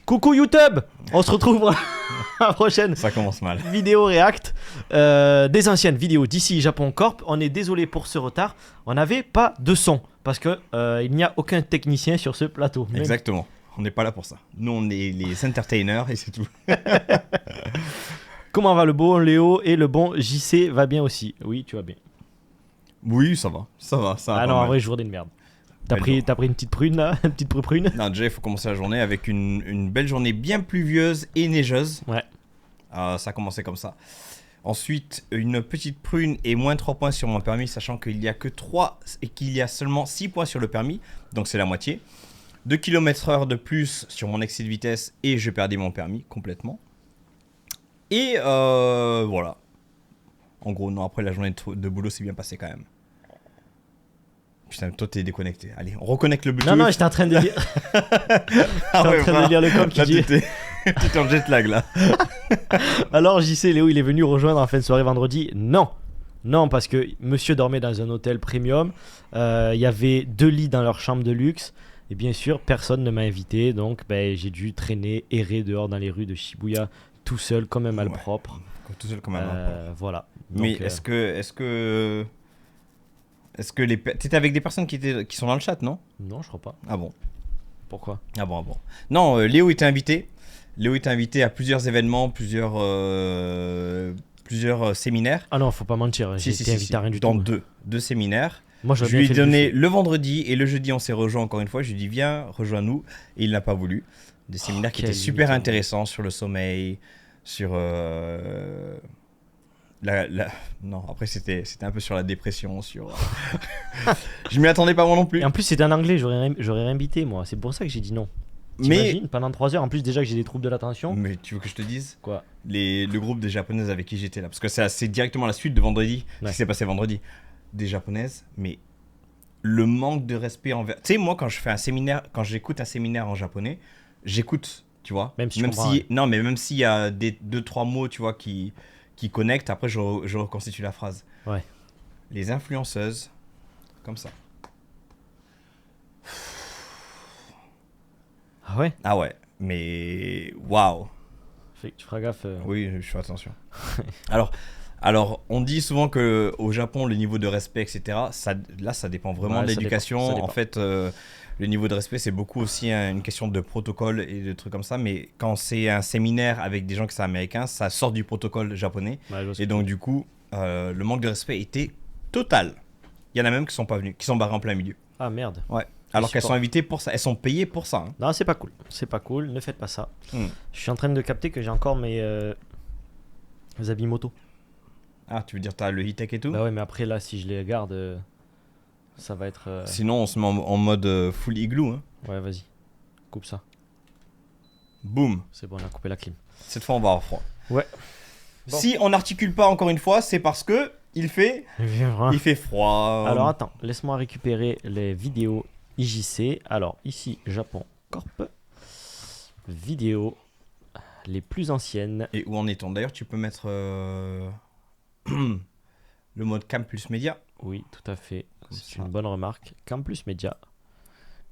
Coucou YouTube. On se retrouve pour la prochaine Ça commence mal. vidéo React des anciennes vidéos d'ici Japon Corp. On est désolé pour ce retard. On n'avait pas de son parce que il n'y a aucun technicien sur ce plateau. Même- Exactement. On n'est pas là pour ça. Nous, on est les entertainers et c'est tout. Comment va le bon Léo et le bon JC va bien aussi. Oui, tu vas bien. Oui, ça va. Ça va. Ça va Ah pas non, en mal. vrai, journée de merde. T'as Belle pris une petite prune là, une petite prune. Non, déjà, il faut commencer la journée avec une belle journée bien pluvieuse et neigeuse. Ouais. Ça a commencé comme ça. Ensuite, une petite prune et moins 3 points sur mon permis, sachant qu'il n'y a que 3 et qu'il y a seulement 6 points sur le permis. Donc, c'est la moitié. 2 km/h de plus sur mon excès de vitesse et je perdais mon permis complètement. Et voilà. En gros, non, après la journée de boulot s'est bien passée quand même. Putain, toi t'es déconnecté. Allez, on reconnecte le Bluetooth. Non, j'étais en train de lire. Ah j'étais en train de lire le com qui là, dit. t'étais en jet lag là. Alors JC, Léo, il est venu rejoindre en fin de soirée vendredi. Non, parce que monsieur dormait dans un hôtel premium. Il y avait 2 lits dans leur chambre de luxe. Et bien sûr, personne ne m'a invité. Donc, j'ai dû traîner, errer dehors dans les rues de Shibuya, tout seul, comme un malpropre. Tout seul comme un malpropre. Voilà. Mais Donc, est-ce que t'étais avec des personnes qui sont dans le chat, non? non, je crois pas. Ah bon. Pourquoi? Ah bon. Non, Léo était invité. Léo était invité à plusieurs événements, plusieurs séminaires. Ah non, faut pas mentir. J'ai été invité à rien du tout. Dans deux séminaires. Moi, Je lui ai donné le vendredi et le jeudi, on s'est rejoint encore une fois. Je lui ai dit, viens, rejoins-nous. Et il n'a pas voulu. Des séminaires qui étaient super intéressants sur le sommeil, sur non, après c'était un peu sur la dépression, sur. Je m'y attendais pas moi non plus. Et en plus, c'était en anglais. J'aurais invité, moi. C'est pour ça que j'ai dit non. T'imagines, pendant 3 heures. En plus, déjà que j'ai des troubles de l'attention. Mais tu veux que je te dise Quoi? le groupe des japonaises avec qui j'étais là, parce que c'est directement la suite de vendredi, Ouais. ce qui s'est passé vendredi. Des japonaises, mais le manque de respect envers. Tu sais, moi, quand j'écoute un séminaire en japonais, j'écoute, tu vois. Même si je comprends, ouais. Non, mais même s'il y a 2-3 mots, tu vois, qui connectent, après, je reconstitue la phrase. Ouais. Les influenceuses, comme ça. Ah ouais? Ah ouais, mais waouh. Fait que tu feras gaffe. Oui, je fais attention. Alors, on dit souvent que au Japon, le niveau de respect, etc., ça dépend vraiment de ça l'éducation. dépend. En fait, le niveau de respect, c'est beaucoup aussi une question de protocole et de trucs comme ça. Mais quand c'est un séminaire avec des gens qui sont américains, ça sort du protocole japonais. Ouais, je vois ce Et que donc, tu du coup, le manque de respect était total. Il y en a même qui sont pas venus, qui sont barrés en plein milieu. dis. Ah merde. Ouais. Alors qu'elles supporte. sont invitées pour ça. Elles sont payées pour ça. Hein. Non, c'est pas cool. C'est pas cool. Ne faites pas ça. Hmm. Je suis en train de capter que j'ai encore mes habits moto. Ah, tu veux dire, t'as le e-tech et tout? Bah ouais, mais après là, si je les garde, ça va être. Sinon, on se met en mode full igloo. Hein. Ouais, vas-y. Coupe ça. Boum. C'est bon, on a coupé la clim. Cette fois, on va avoir froid. Ouais. Bon. Si on n'articule pas encore une fois, c'est parce que il fait froid. Alors attends, laisse-moi récupérer les vidéos IJC. Alors ici, Japon Corp. Vidéos les plus anciennes. Et où en est-on? D'ailleurs, tu peux mettre le mode Cam plus Média. Oui, tout à fait. C'est ça. une bonne remarque. Campus Média.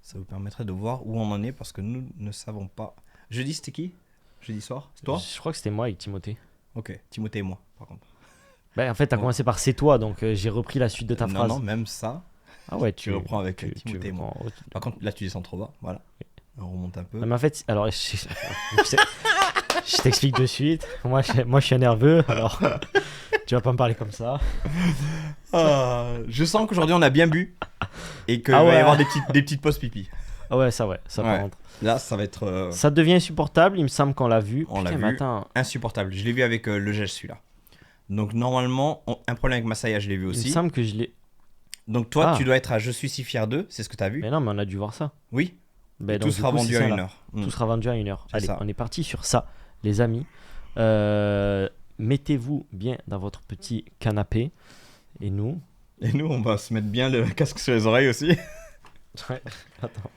Ça vous permettrait de voir où on en est parce que nous ne savons pas. Jeudi, c'était qui? Jeudi soir? C'est toi? Je crois que c'était moi avec Timothée. Ok, Timothée et moi, par contre. Bah, en fait, t'as commencé par c'est toi, donc j'ai repris la suite de ta phrase. Non, même ça. Ah ouais, Tu reprends avec Timothée et moi. reprends. Par contre, là, tu descends trop bas. Voilà. On remonte un peu. Non, mais en fait, alors, je t'explique de suite. Moi, je suis nerveux, alors tu vas pas me parler comme ça. Je sens qu'aujourd'hui, on a bien bu et qu'il Ah va ouais. y avoir des petites pauses pipi. Ah ouais, ça par Ouais. contre. Là, ça va être Ça devient insupportable, il me semble qu'on l'a vu. On l'a Putain, vu. mais attends, insupportable. Je l'ai vu avec le gel, celui-là. Donc, normalement, un problème avec Masaya, je l'ai vu il me aussi. semble que je l'ai. Donc, toi, Ah. tu dois être à Je suis si fier d'eux. C'est ce que tu as vu? Mais non, mais on a dû voir ça. Oui. Ben, Et donc, tout du sera coup, vendu c'est à ça, 1 là. heure. Tout sera vendu à 1 heure. C'est Allez, ça. on est parti sur ça, les amis. Mettez-vous bien dans votre petit canapé. Et nous. Et nous, on va se mettre bien le casque sur les oreilles aussi. Ouais, attends.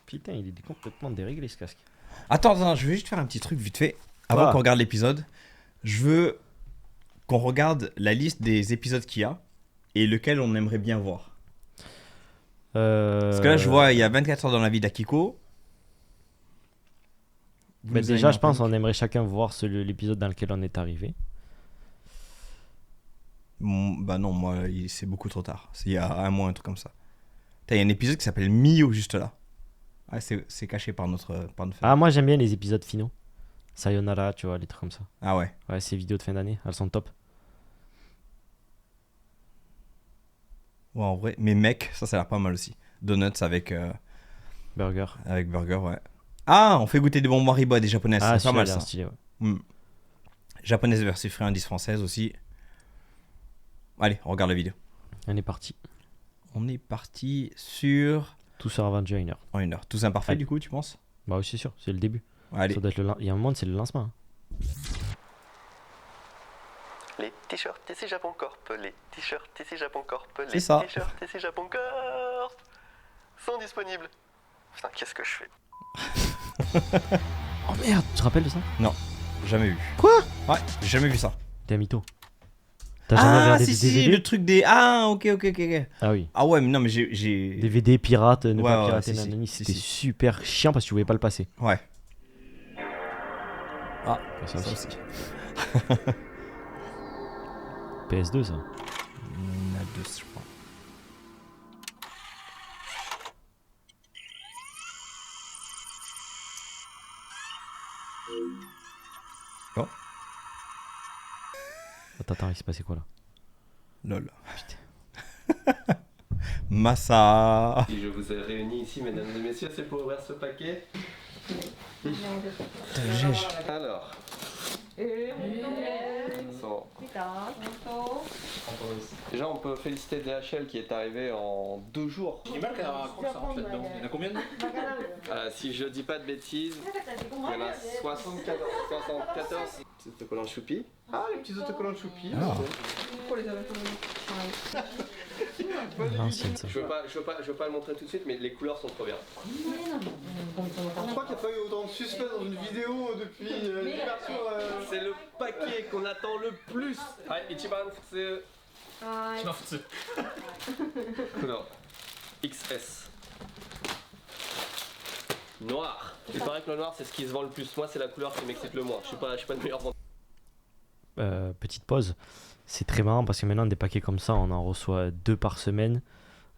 Putain, il est complètement déréglé ce casque. Attends, je vais juste faire un petit truc vite fait. Avant Quoi qu'on regarde l'épisode, je veux qu'on regarde la liste des épisodes qu'il y a et lequel on aimerait bien voir. Parce que là, je vois, il y a 24 heures dans la vie d'Akiko. vous Bah, nous avez déjà, mis je un pense peu- on aimerait chacun voir l'épisode dans lequel on est arrivé. Bah non, moi, c'est beaucoup trop tard. C'est il y a un mois, un truc comme ça. Il y a un épisode qui s'appelle Mio juste là. Ah, c'est caché par notre Ah, fenêtre. moi j'aime bien les épisodes finaux. Sayonara, tu vois, les trucs comme ça. Ah ouais. Ouais, ces vidéos de fin d'année, elles sont top. Ouais, en vrai. Mais mec, ça a l'air pas mal aussi. Donuts Burger. avec burger, ouais. Ah, on fait goûter des bonbons Haribo à des japonaises. Ah, c'est pas celui-là, mal il a l'air ça. stylé, ouais. Japonaise versus friandise française aussi. Allez, on regarde la vidéo. On est parti. On est parti sur. Tout sera vendu à 1h. En 1 heure. Tout imparfait Allez. du coup, tu penses? Bah oui, c'est sûr, c'est le début. Allez. Ça doit être il y a un moment, c'est le lancement. hein. Les t-shirts ici Japon Corp, les t-shirts ici Japon Corp, C'est les ça. t-shirts ici Japon Corp sont disponibles. Putain, qu'est-ce que je fais? Oh merde, tu te rappelles de ça? Jamais vu. Quoi? Ouais, j'ai jamais vu ça. T'es un mytho. T'as jamais Ah, regardé si, des si, DVD? le truc des. Ah, ok. Ah oui. Ah ouais, mais non, mais j'ai. DVD pirate, ne Ouais, pas ouais, pirater, si, si, nanani, si, c'était si. super chiant parce que tu pouvais pas le passer. Ouais. Ah, Ça ça aussi. aussi. PS2 ça. On a deux, je crois. Oh, Attends, il s'est passé quoi là? lol. Massa. Si je vous ai réunis ici, mesdames et messieurs, c'est pour ouvrir ce paquet. Alors, bon. Déjà, on peut féliciter DHL qui est arrivé en 2 jours. Il y a mal qu'à raconter ça en fait dedans. Il y en a combien de Si je dis pas de bêtises, il y en a 74 petits autocollants choupi. Ah, les petits autocollants de choupi. Ah. L'ancienne ça. Je veux pas le montrer tout de suite, mais les couleurs sont trop bien. Je crois qu'il n'y a pas eu autant de suspense dans une vidéo depuis l'ouverture. C'est le paquet qu'on attend le plus. Ouais, Ichiban, c'est non. XS. Noir. Il paraît que le noir c'est ce qui se vend le plus. Moi c'est la couleur qui m'excite le moins. Je suis pas le meilleur vendeur. Petite pause. C'est très marrant parce que maintenant des paquets comme ça, on en reçoit 2 par semaine.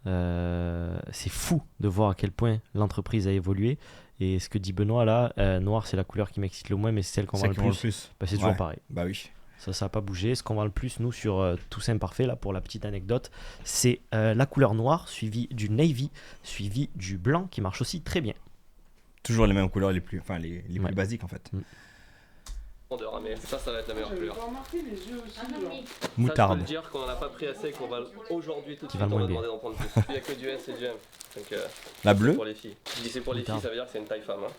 C'est fou de voir à quel point l'entreprise a évolué. Et ce que dit Benoît là, noir c'est la couleur qui m'excite le moins, mais c'est celle qu'on vend C'est le qui vend le plus. plus. Bah, c'est toujours Ouais. pareil. Bah oui. Ça n'a pas bougé. Ce qu'on vend le plus, nous, sur Toussaint Parfait, là, pour la petite anecdote, c'est la couleur noire, suivie du navy, suivi du blanc, qui marche aussi très bien. Toujours les mêmes couleurs, les plus Ouais. plus basiques en fait. Hein, mais ça va être la meilleure couleur. remarqué les yeux aussi. Ça, je peux Moutarde. le dire qu'on en a pas pris assez et qu'on va aujourd'hui tout de Qui suite va le on va moins bien. demander d'en prendre plus. Il y a que du S et du M. Donc La c'est bleue. pour les filles. Je dis c'est pour les filles, Moutarde. ça veut dire que c'est une taille femme. Hein.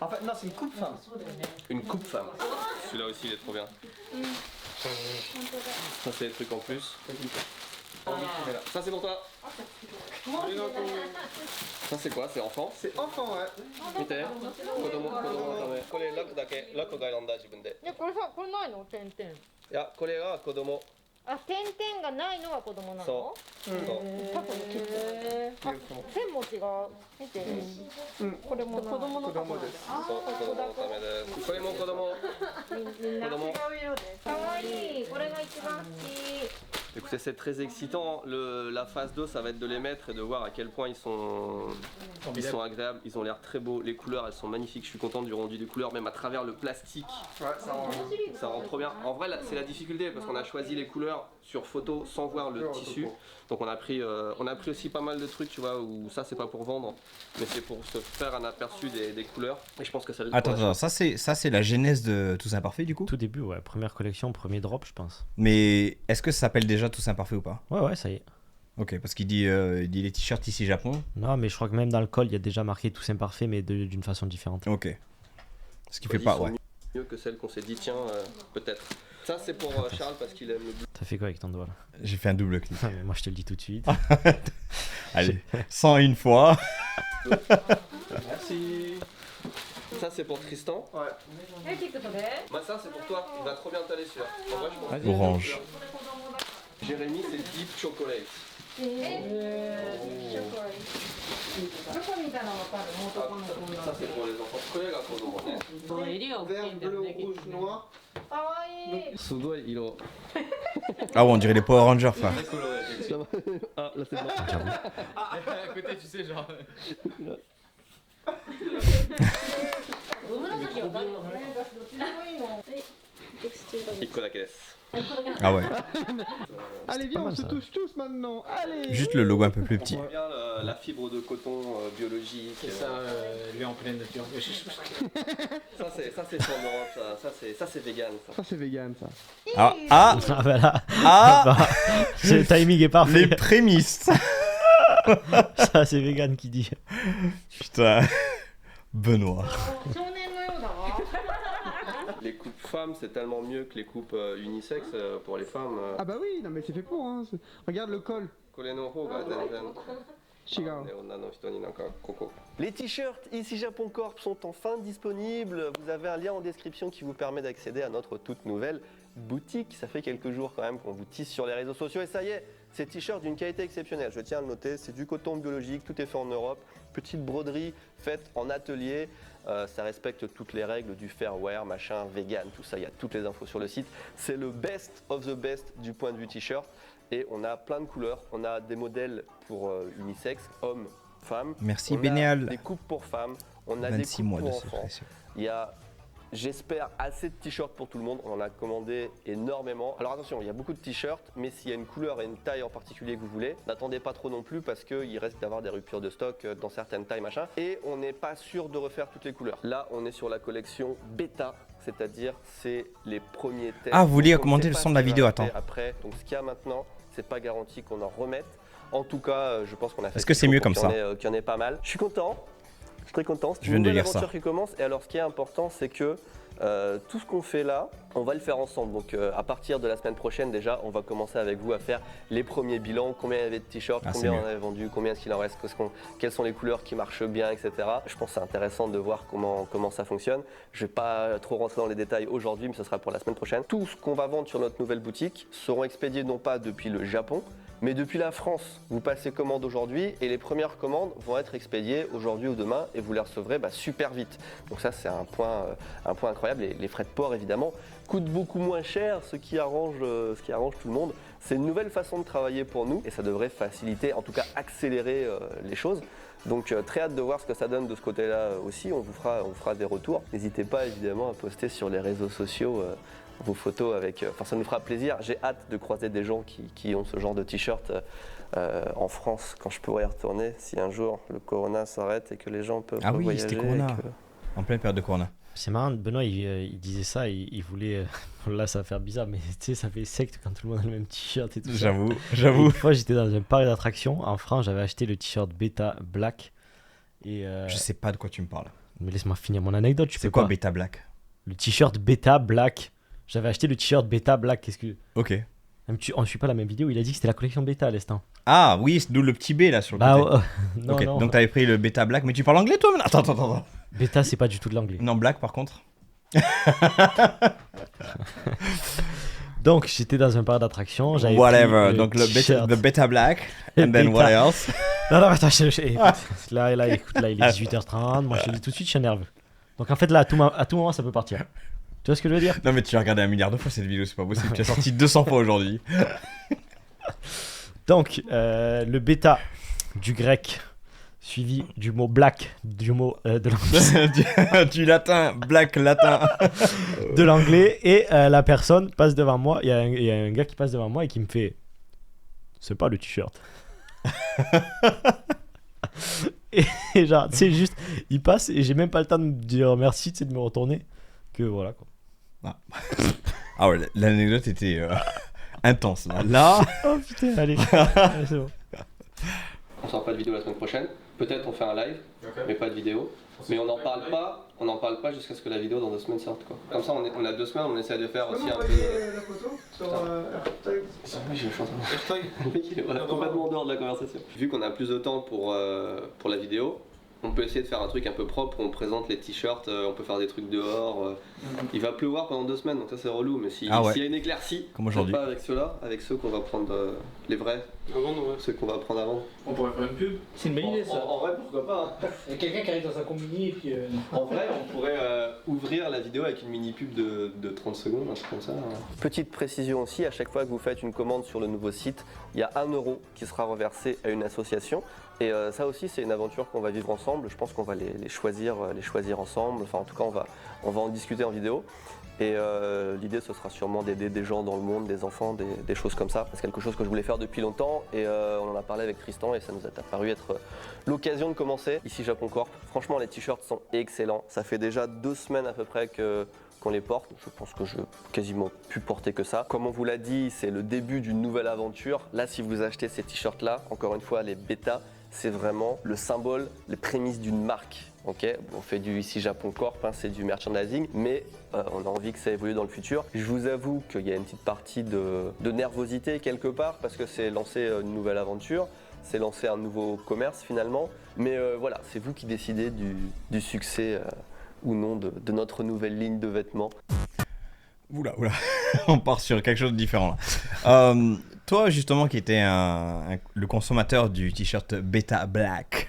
En fait, non, c'est une coupe femme. Une coupe femme. Celui-là aussi il est trop bien. Ça c'est des trucs en plus. Ça c'est pour toi. Ça c'est quoi? C'est enfant? C'est enfant, ouais. 見て子供のためこれ楽だけ楽が選んだ自分ででこれさこれないの点々いやこれが子供あ点々がないのが子供なのそうタコの切ってあ線も違う見て、これも子供のタコなんだそう子供のためでこれも子供みんな子供かわいいこれが一番好き Écoutez, c'est très excitant. La phase 2, ça va être de les mettre et de voir à quel point ils sont agréables. Ils ont l'air très beaux. Les couleurs, elles sont magnifiques. Je suis content du rendu des couleurs, même à travers le plastique. Ouais, ça rend. Ça rend trop bien. En vrai, là, c'est la difficulté parce qu'on a choisi les couleurs sur photo sans voir le tissu. Donc on a pris aussi pas mal de trucs, tu vois, où ça c'est pas pour vendre, mais c'est pour se faire un aperçu des couleurs. Et je pense que ça. Attends, ça c'est la genèse de Toussaint Parfait du coup. Tout début, ouais. Première collection, premier drop, je pense. Mais est-ce que ça s'appelle déjà Toussaint Parfait ou pas? Ouais, ça y est. Ok, parce qu'il dit les t-shirts ici Japon. Non, mais je crois que même dans le col, il y a déjà marqué Toussaint Parfait, mais d'une façon différente. Ok. Ce qui fait pas, ouais. Mieux que celle qu'on s'est dit, tiens, peut-être. Ça c'est pour Charles parce qu'il aime le bleu. T'as fait quoi avec ton doigt là? J'ai fait un double clic. Ah, mais moi, je te le dis tout de suite. Allez, 101 fois. Merci. Ça c'est pour Tristan. Ouais. Bah ça c'est pour toi, il va trop bien t'aller celui-là. En vrai, je pense. Orange. Jérémy c'est Deep Chocolate. Ça c'est pour les enfants. Collègue à cause de moi. Vert, bleu, rouge, noir. すごい色。 Ah ouais, on dirait les Power Rangers, frère. Ah, là c'est bon. À côté, tu sais, genre. 1個だけです。 Ah ouais. Allez, viens, pas on mal, se ça. touche tous maintenant. Allez. Juste le logo un peu plus petit. On voit bien la fibre de coton biologique. C'est ça, lui en pleine nature. Ça c'est en Europe, ça c'est vegan ça. Ça, c'est vegan, ça. Ah, ah, Ah bah là, ah, le timing est parfait. les prémices. Ça c'est vegan qui dit. Putain. Benoît. Les coupes femmes c'est tellement mieux que les coupes unisexes pour les femmes. Ah bah oui, non mais c'est fait pour, hein. Regarde le col. これの方が全然 Chiga. 女の人になんかここ。Les t-shirts ici Japon Corp sont enfin disponibles. Vous avez un lien en description qui vous permet d'accéder à notre toute nouvelle boutique. Ça fait quelques jours quand même qu'on vous tisse sur les réseaux sociaux et ça y est, ces t-shirts d'une qualité exceptionnelle. Je tiens à le noter, c'est du coton biologique, tout est fait en Europe. Petite broderie faite en atelier. Ça respecte toutes les règles du fair wear, machin, vegan, tout ça. Il y a toutes les infos sur le site. C'est le best of the best du point de vue t-shirt. Et on a plein de couleurs. On a des modèles pour unisex, hommes, femmes. Merci On a Bénéal. des coupes pour femmes. On a 26 des coupes mois de pour enfants. séparation. Il y a, j'espère, assez de t-shirts pour tout le monde. On en a commandé énormément. Alors attention, il y a beaucoup de t-shirts, mais s'il y a une couleur et une taille en particulier que vous voulez, n'attendez pas trop non plus parce qu'il risque d'avoir des ruptures de stock dans certaines tailles, machin. Et on n'est pas sûr de refaire toutes les couleurs. Là, on est sur la collection bêta, c'est-à-dire c'est les premiers tests. Ah, vous voulez Donc, on commenter sait le pas son ce de la qui va vidéo, rester attends. Après, donc ce qu'il y a maintenant, c'est pas garanti qu'on en remette. En tout cas, je pense qu'on a fait. Est-ce que ce c'est qu'il faut mieux pour comme qu'il y ça en ait, qu'il y en ait pas mal. Je suis content. Je suis très content. C'est Je viens une de nouvelle lire ça. aventure qui commence. Et alors, ce qui est important, c'est que tout ce qu'on fait là, on va le faire ensemble. Donc, à partir de la semaine prochaine, déjà, on va commencer avec vous à faire les premiers bilans. Combien il y avait de t-shirts, Ah, c'est combien on mieux. avait vendu, combien est-ce qu'il en reste, quelles sont les couleurs qui marchent bien, etc. Je pense que c'est intéressant de voir comment ça fonctionne. Je vais pas trop rentrer dans les détails aujourd'hui, mais ce sera pour la semaine prochaine. Tout ce qu'on va vendre sur notre nouvelle boutique seront expédiés non pas depuis le Japon, mais depuis la France. Vous passez commande aujourd'hui et les premières commandes vont être expédiées aujourd'hui ou demain et vous les recevrez super vite. Donc ça c'est un point incroyable. Les frais de port évidemment coûtent beaucoup moins cher, ce qui arrange tout le monde. C'est une nouvelle façon de travailler pour nous et ça devrait faciliter, en tout cas accélérer les choses. Donc très hâte de voir ce que ça donne de ce côté-là aussi. On vous fera des retours. N'hésitez pas évidemment à poster sur les réseaux sociaux vos photos avec. Enfin, ça nous fera plaisir. J'ai hâte de croiser des gens qui ont ce genre de t-shirt en France quand je pourrai y retourner. Si un jour le corona s'arrête et que les gens peuvent Ah oui, voyager. c'était corona. En pleine période de corona. C'est marrant, Benoît il disait ça, il voulait. Là ça va faire bizarre, mais tu sais, ça fait secte quand tout le monde a le même t-shirt et tout ça. J'avoue, Et j'avoue. Une fois j'étais dans un parc d'attractions en France, j'avais acheté le t-shirt Beta Black. Et Je sais pas de quoi tu me parles. Mais laisse-moi finir mon anecdote, tu C'est peux quoi pas. Beta Black? Le t-shirt Beta Black. J'avais acheté le t-shirt Beta Black, qu'est-ce que. Ok. On suit pas la même vidéo, il a dit que c'était la collection Beta à l'instant. Ah oui, c'est d'où le petit B là sur le Bah côté. non, Ok, non. donc t'avais pris le Beta Black, mais tu parles anglais toi maintenant? Attends. Beta c'est pas du tout de l'anglais. Non, Black par contre. Donc j'étais dans un parc d'attractions, j'avais Whatever, pris donc le t-shirt. the Beta Black. Le And then Beta. what else? Non, attends, écoute, là, écoute, là, il est 18h30, moi je te dis tout de suite, je suis nerveux. Donc en fait, là, à tout moment, ça peut partir. Tu vois ce que je veux dire? Non mais tu as regardé 1 milliard de fois cette vidéo, c'est pas possible. Tu as sorti 200 fois aujourd'hui. Donc, le bêta du grec, suivi du mot black, du mot de l'anglais, Du latin, black latin. de l'anglais, et la personne passe devant moi, il y a un gars qui passe devant moi et qui me fait « C'est pas le t-shirt ». Et genre, tu sais, juste, il passe et j'ai même pas le temps de me dire merci, tu sais, de me retourner, que voilà quoi. Ah ouais, l'anecdote était intense là. Là, Oh putain, allez, allez, c'est bon. On sort pas de vidéo la semaine prochaine. Peut-être on fait un live, mais pas de vidéo. Mais on n'en parle pas jusqu'à ce que la vidéo dans 2 semaines sorte quoi. Comme ça on a 2 semaines, on essaie de faire aussi un peu. la photo sur hashtag. Oui, je pense. Oui, voilà, complètement en dehors de la conversation. Vu qu'on a plus de temps pour la vidéo, On peut essayer de faire un truc un peu propre, on présente les t-shirts, on peut faire des trucs dehors. Il va pleuvoir pendant 2 semaines, donc ça c'est relou, mais s'il y a une éclaircie, comme aujourd'hui, pas avec ceux-là, avec ceux qu'on va prendre les vrais, ceux qu'on va prendre avant. On pourrait faire une pub. C'est une bonne idée ça. En vrai, pourquoi pas Il y a quelqu'un qui arrive dans un combini et puis... En vrai, on pourrait ouvrir la vidéo avec une mini pub de 30 secondes, un truc comme ça. Petite précision aussi, à chaque fois que vous faites une commande sur le nouveau site, il y a 1 € qui sera reversé à une association. Et ça aussi, c'est une aventure qu'on va vivre ensemble. Je pense qu'on va les choisir ensemble. Enfin, en tout cas, on va en discuter en vidéo. Et l'idée, ce sera sûrement d'aider des gens dans le monde, des enfants, des choses comme ça. C'est quelque chose que je voulais faire depuis longtemps et on en a parlé avec Tristan et ça nous a apparu être l'occasion de commencer. Ici, Japon Corp. Franchement, les t-shirts sont excellents. Ça fait déjà 2 semaines à peu près qu'on les porte. Je pense que je n'ai quasiment pu porter que ça. Comme on vous l'a dit, c'est le début d'une nouvelle aventure. Là, si vous achetez ces t-shirts-là, encore une fois, les bêta, c'est vraiment le symbole, les prémices d'une marque. Okay, on fait du ici Japon Corp, hein, c'est du merchandising, mais on a envie que ça évolue dans le futur. Je vous avoue qu'il y a une petite partie de nervosité quelque part, parce que c'est lancer une nouvelle aventure, c'est lancer un nouveau commerce finalement. Mais voilà, c'est vous qui décidez du succès ou non de notre nouvelle ligne de vêtements. Oula, on part sur quelque chose de différent là. Toi, justement, qui étais le consommateur du t-shirt Beta Black,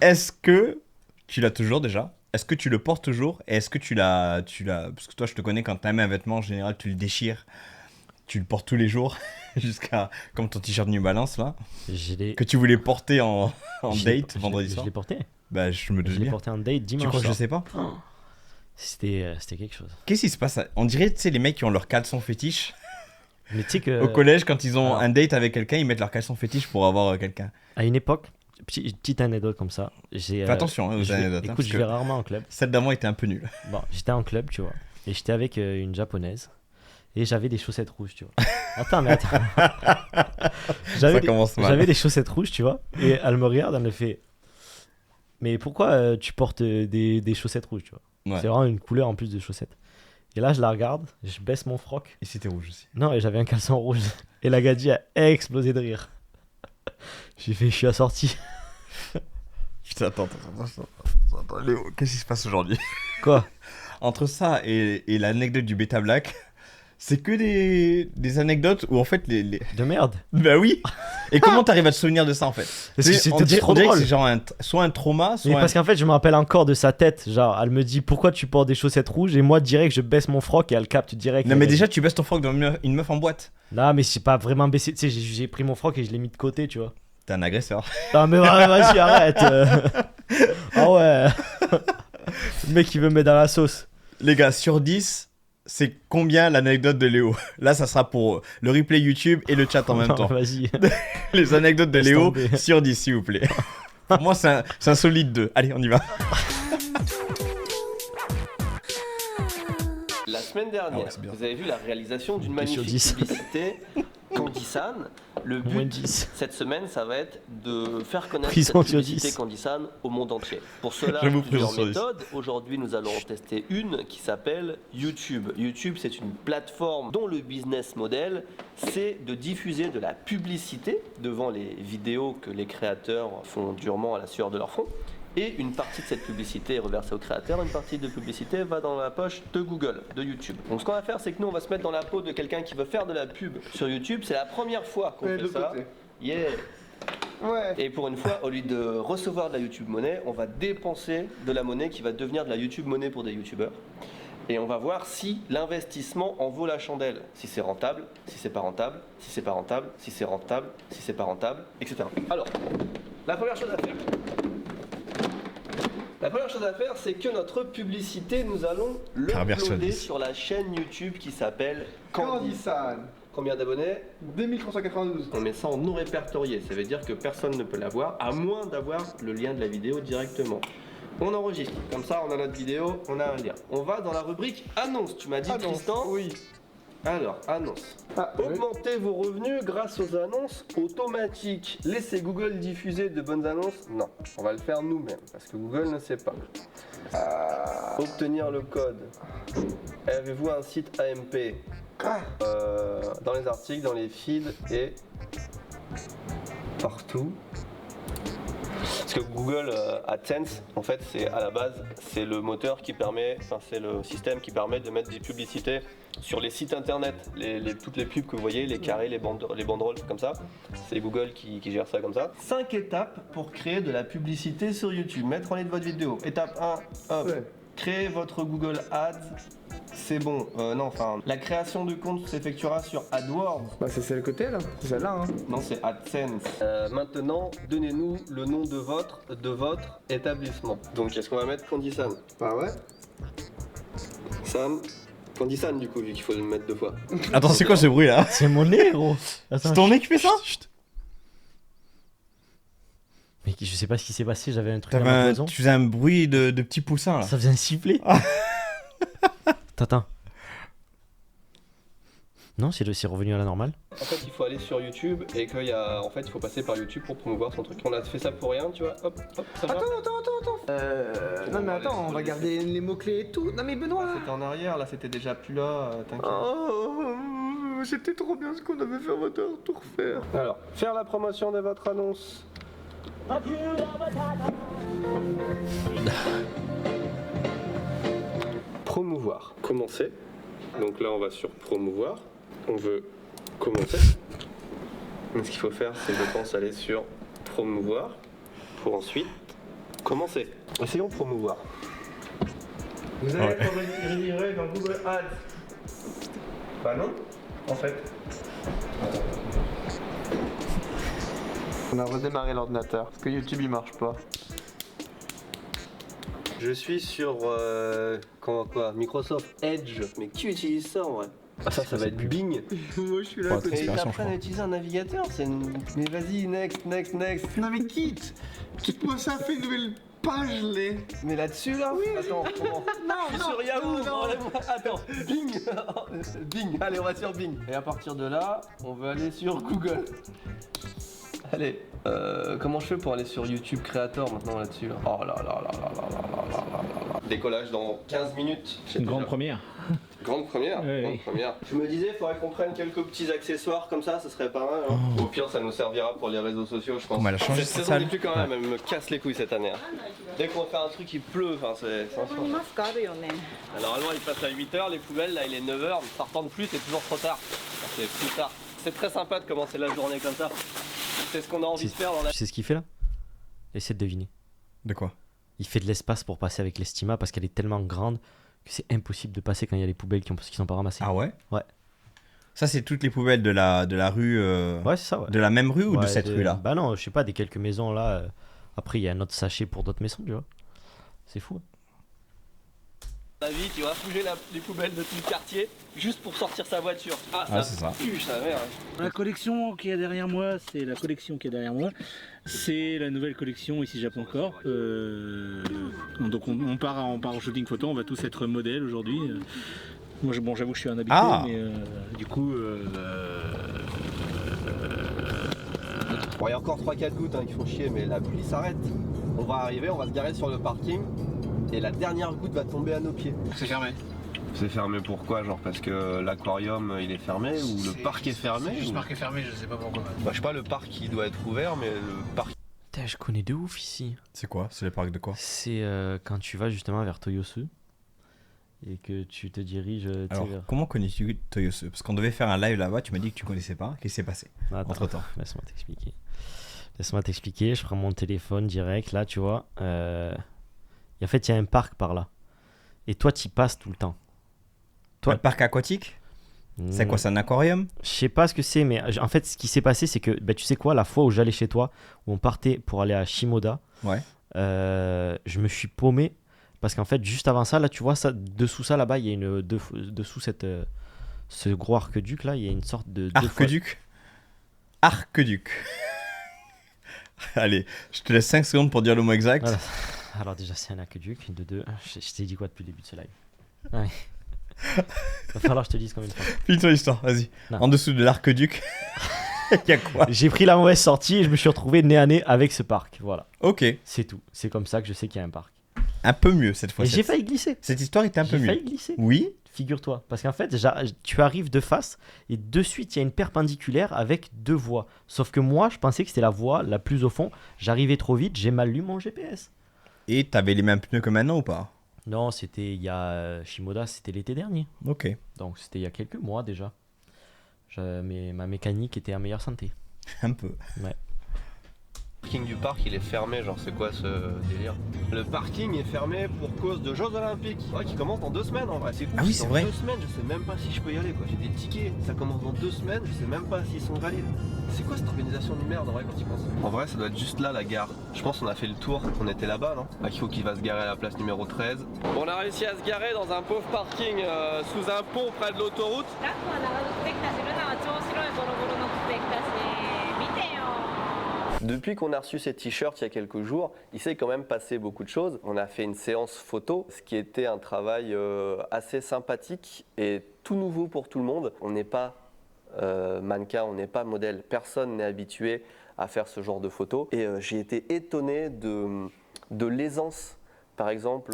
est-ce que tu l'as toujours déjà? Est-ce que tu le portes toujours? Et est-ce que tu l'as... Parce que toi, je te connais, quand tu aimes un vêtement, en général, tu le déchires. Tu le portes tous les jours, jusqu'à... Comme ton t-shirt New Balance, là. Que tu voulais porter en date vendredi soir. Je l'ai porté. Bah, je me doute bien. Je l'ai porté en date dimanche. Tu crois que soir. je sais pas? C'était quelque chose. Qu'est-ce qui se passe? On dirait, tu sais, les mecs qui ont leur caleçon fétiche. Mais tu sais que... Au collège, quand ils ont un date avec quelqu'un, ils mettent leur caleçon fétiche pour avoir quelqu'un. À une époque, petite anecdote comme ça. Fais attention aux anecdotes. Écoute, je vais rarement en club. Celle d'avant était un peu nulle. Bon, j'étais en club, tu vois. Et j'étais avec une japonaise. Et j'avais des chaussettes rouges, tu vois. Attends. J'avais des chaussettes rouges, tu vois. Et elle me regarde, elle me fait... Mais pourquoi tu portes des chaussettes rouges, tu vois? Ouais. C'est vraiment une couleur en plus de chaussettes. Et là, je la regarde, je baisse mon froc. Et c'était rouge aussi. Non, et j'avais un caleçon rouge. Et la gadji a explosé de rire. J'ai fait, je suis assorti. Putain, attends, Léo, qu'est-ce qui se passe aujourd'hui? Quoi? Entre ça et l'anecdote du Beta Black, c'est que des anecdotes où en fait les... De merde. Bah oui. Et comment t'arrives à te souvenir de ça en fait? Parce que c'était trop drôle. drôle. C'est genre soit un trauma, soit... Mais parce qu'en fait, je me rappelle encore de sa tête. Genre, elle me dit, pourquoi tu portes des chaussettes rouges? Et moi, direct, je baisse mon froc et elle capte direct. Non mais déjà, tu baisses ton froc devant une meuf en boîte. Là, mais c'est pas vraiment baissé. Tu sais, j'ai pris mon froc et je l'ai mis de côté, tu vois. T'es un agresseur. Non mais vas-y, arrête. Ah ouais. Le mec, il veut me mettre dans la sauce. Les gars, sur 10... c'est combien l'anecdote de Léo? Là, ça sera pour le replay YouTube et le chat en même temps. Vas-y. Les anecdotes de Léo sur 10, s'il vous plaît. Pour moi, c'est un solide 2. Allez, on y va. La semaine dernière, vous avez vu la réalisation d'une magnifique publicité Candysan. Le but cette semaine, ça va être de faire connaître cette publicité Candysan au monde entier. Pour cela, plusieurs méthodes. Aujourd'hui, nous allons en tester une qui s'appelle YouTube. YouTube, c'est une plateforme dont le business model, c'est de diffuser de la publicité devant les vidéos que les créateurs font durement à la sueur de leur front. Et une partie de cette publicité est reversée au créateur, une partie de publicité va dans la poche de Google, de YouTube. Donc ce qu'on va faire, c'est que nous, on va se mettre dans la peau de quelqu'un qui veut faire de la pub sur YouTube. C'est la première fois qu'on fait ça. Yeah. Ouais. Et pour une fois, au lieu de recevoir de la YouTube monnaie, on va dépenser de la monnaie qui va devenir de la YouTube monnaie pour des YouTubeurs. Et on va voir si l'investissement en vaut la chandelle. Si c'est rentable, si c'est pas rentable, si c'est pas rentable, si c'est rentable, si c'est pas rentable, etc. Alors, la première chose à faire. La première chose à faire, c'est que notre publicité, nous allons l'uploader sur la chaîne YouTube qui s'appelle Candysan. Combien d'abonnés? 2392. On met ça en non répertorié, ça veut dire que personne ne peut la voir, à moins d'avoir le lien de la vidéo directement. On enregistre, comme ça on a notre vidéo, on a un lien. On va dans la rubrique annonce, tu m'as dit Tristan? Oui. Alors, annonce. Augmentez vos revenus grâce aux annonces automatiques. Laissez Google diffuser de bonnes annonces? Non, on va le faire nous-mêmes, parce que Google ne sait pas. Obtenir le code. Avez-vous un site AMP? Dans les articles, dans les feeds et partout. Parce que Google AdSense, en fait, c'est à la base, c'est le moteur qui permet, enfin c'est le système qui permet de mettre des publicités sur les sites internet. Toutes les pubs que vous voyez, les carrés, les banderoles, comme ça, c'est Google qui gère ça comme ça. 5 étapes pour créer de la publicité sur YouTube. Mettre en ligne votre vidéo. Étape 1, hop, créez votre Google Ads. C'est bon, non, enfin, la création de compte s'effectuera sur AdWords. Bah c'est celle côté là, c'est celle-là hein. Non, c'est AdSense. Maintenant, donnez-nous le nom de votre établissement. Donc, est-ce qu'on va mettre Candysan? Bah ouais. Sam. Candysan, du coup, vu qu'il faut le mettre 2 fois. Attends, c'est quoi ce bruit là? C'est mon nez, gros. Attends, C'est ton nez qui fait ça? chut. Mais je sais pas ce qui s'est passé, j'avais un truc dans ma cloison. Tu faisais un bruit de petit poussin là. Ça faisait un sifflet. Attends. Non, c'est revenu à la normale. En fait, il faut aller sur YouTube et il faut passer par YouTube pour promouvoir son truc. On a fait ça pour rien, tu vois. Hop, ça va. Attends. Non mais attends, on va garder les mots-clés et tout. Non mais Benoît. C'était en arrière, là, c'était déjà plus là. T'inquiète. Oh, c'était trop bien ce qu'on avait fait, on va devoir tout refaire. Alors, faire la promotion de votre annonce. Promouvoir. Commencer. Donc là, on va sur promouvoir. On veut commencer. Donc, ce qu'il faut faire, c'est, je pense, aller sur promouvoir pour ensuite commencer. Essayons promouvoir. Vous allez être redirigé dans Google Ads. Bah non, en fait. On a redémarré l'ordinateur parce que YouTube il marche pas. Je suis sur Microsoft Edge. Mais qui utilise ça en vrai? Ah ça va être Bing. Moi je suis là. Pour être Et ils inspiration, je apprennent à crois. utiliser un navigateur, mais vas-y, next. Non mais quitte. Quitte-moi ça, fais une nouvelle page les. Mais là-dessus là? Oui. Attends, comment? Je suis sur Yahoo. Enlève-moi. Attends, Bing. Bing, allez on va sur Bing. Et à partir de là, on veut aller sur Google. Allez, comment je fais pour aller sur YouTube Creator maintenant là-dessus là? Oh là là là là là là là là là. Décollage dans 15 minutes. C'est une grande première. Grande première, Oui, grande oui. première. Je me disais, il faudrait qu'on prenne quelques petits accessoires comme ça serait pas mal. Hein. Au pire, ça nous servira pour les réseaux sociaux, je pense. Comment elle a changé Cette cette saison salle? des pluies quand même, elle me casse les couilles cette année. Hein. Dès qu'on va faire un truc, il pleut, enfin c'est insupportable. ますかあるよね。 Normalement, il passe à 8h, les poubelles, là il est 9h, mais partant de plus, c'est toujours trop tard. C'est plus tard. C'est très sympa de commencer la journée comme ça. C'est ce qu'on a envie de faire dans la... Tu sais ce qu'il fait là? Essaie de deviner. De quoi? Il fait de l'espace pour passer avec l'estima parce qu'elle est tellement grande que c'est impossible de passer quand il y a les poubelles qui sont pas ramassées. Ah ouais? Ouais. Ça, c'est toutes les poubelles de la rue. Ouais, c'est ça, ouais. De la même rue ou de Ouais, cette rue-là? Bah non, je sais pas, des quelques maisons là. Après, il y a un autre sachet pour d'autres maisons, tu vois. C'est fou. Hein. La vie, tu vas bouger les poubelles de tout le quartier juste pour sortir sa voiture. Ah, c'est ça. pue, sa mère. La collection qui est derrière moi, c'est la collection qui est derrière moi. C'est la nouvelle collection ici Japon Corp. Donc on part en shooting photo, on va tous être modèles aujourd'hui. Moi, j'avoue que je suis un habitué, Ah. mais du coup, Bon, il y a encore 3-4 gouttes qui font chier, mais la pluie s'arrête. On va arriver, on va se garer sur le parking et la dernière goutte va tomber à nos pieds. C'est fermé. C'est fermé pourquoi? Genre parce que l'aquarium il est fermé ou le parc est fermé? Juste ou... marqué fermé, je sais pas pourquoi. Bah, je sais pas, le parc il doit être ouvert, mais le parc. Putain, je connais de ouf ici. C'est quoi? C'est le parc de quoi? C'est quand tu vas justement vers Toyosu et que tu te diriges. tu sais, Alors, vers- comment connais-tu Toyosu? Parce qu'on devait faire un live là-bas, tu m'as dit que tu connaissais pas. Qu'est-ce qui s'est passé Attends, entre temps? laisse-moi t'expliquer. Laisse-moi t'expliquer. Je prends mon téléphone direct. Là, tu vois. En fait, il y a un parc par là. Et toi, tu y passes tout le temps. Toi- Le parc aquatique? C'est quoi? C'est un aquarium? Je sais pas ce que c'est, mais en fait, ce qui s'est passé, c'est que, bah, tu sais quoi, la fois où j'allais chez toi, où on partait pour aller à Shimoda, Ouais. je me suis paumé parce qu'en fait, juste avant ça, là, tu vois, ça, dessous ça, là-bas, il y a une dessous ce gros arc-duc là, il y a une sorte de Arc-duc? Arc-duc. Allez, je te laisse 5 secondes pour dire le mot exact. Voilà. Alors déjà, c'est un arc-duc. De deux, je t'ai dit quoi depuis le début de ce live? Ouais. Va falloir que je te dise combien de fois. Finis ton histoire, vas-y. Non. En dessous de l'arc-duc, il y a quoi? J'ai pris la mauvaise sortie et je me suis retrouvé nez à nez avec ce parc. Voilà, Ok, c'est tout. C'est comme ça que je sais qu'il y a un parc. un peu mieux cette fois. Et j'ai failli glisser. Cette histoire était un peu J'ai mieux. failli glisser. Oui, Figure-toi. Parce qu'en fait, tu arrives de face et de suite, il y a une perpendiculaire avec 2 voies. Sauf que moi, je pensais que c'était la voie la plus au fond. J'arrivais trop vite, j'ai mal lu mon GPS. Et t'avais les mêmes pneus que maintenant ou pas? Non, c'était il y a Shimoda, c'était l'été dernier. Ok. Donc c'était il y a quelques mois déjà. Ma mécanique était en meilleure santé. Un peu. Ouais. Le parking du parc il est fermé, genre c'est quoi ce délire? Le parking est fermé pour cause de Jeux Olympiques, ouais, qui commencent dans 2 semaines en vrai. C'est ouf, Ah oui, c'est dans vrai. 2 semaines, je sais même pas si je peux y aller quoi. J'ai des tickets, ça commence dans 2 semaines, je sais même pas s'ils sont valides. C'est quoi cette organisation de merde en vrai quand tu penses? En vrai ça doit être juste là la gare. Je pense qu'on a fait le tour, on était là-bas non? Akiko qui va se garer à la place numéro 13. On a réussi à se garer dans un pauvre parking sous un pont près de l'autoroute. Depuis qu'on a reçu ces t-shirts il y a quelques jours, il s'est quand même passé beaucoup de choses. On a fait une séance photo, ce qui était un travail assez sympathique et tout nouveau pour tout le monde. On n'est pas mannequin, on n'est pas modèle, personne n'est habitué à faire ce genre de photos. Et j'ai été étonné de l'aisance. Par exemple,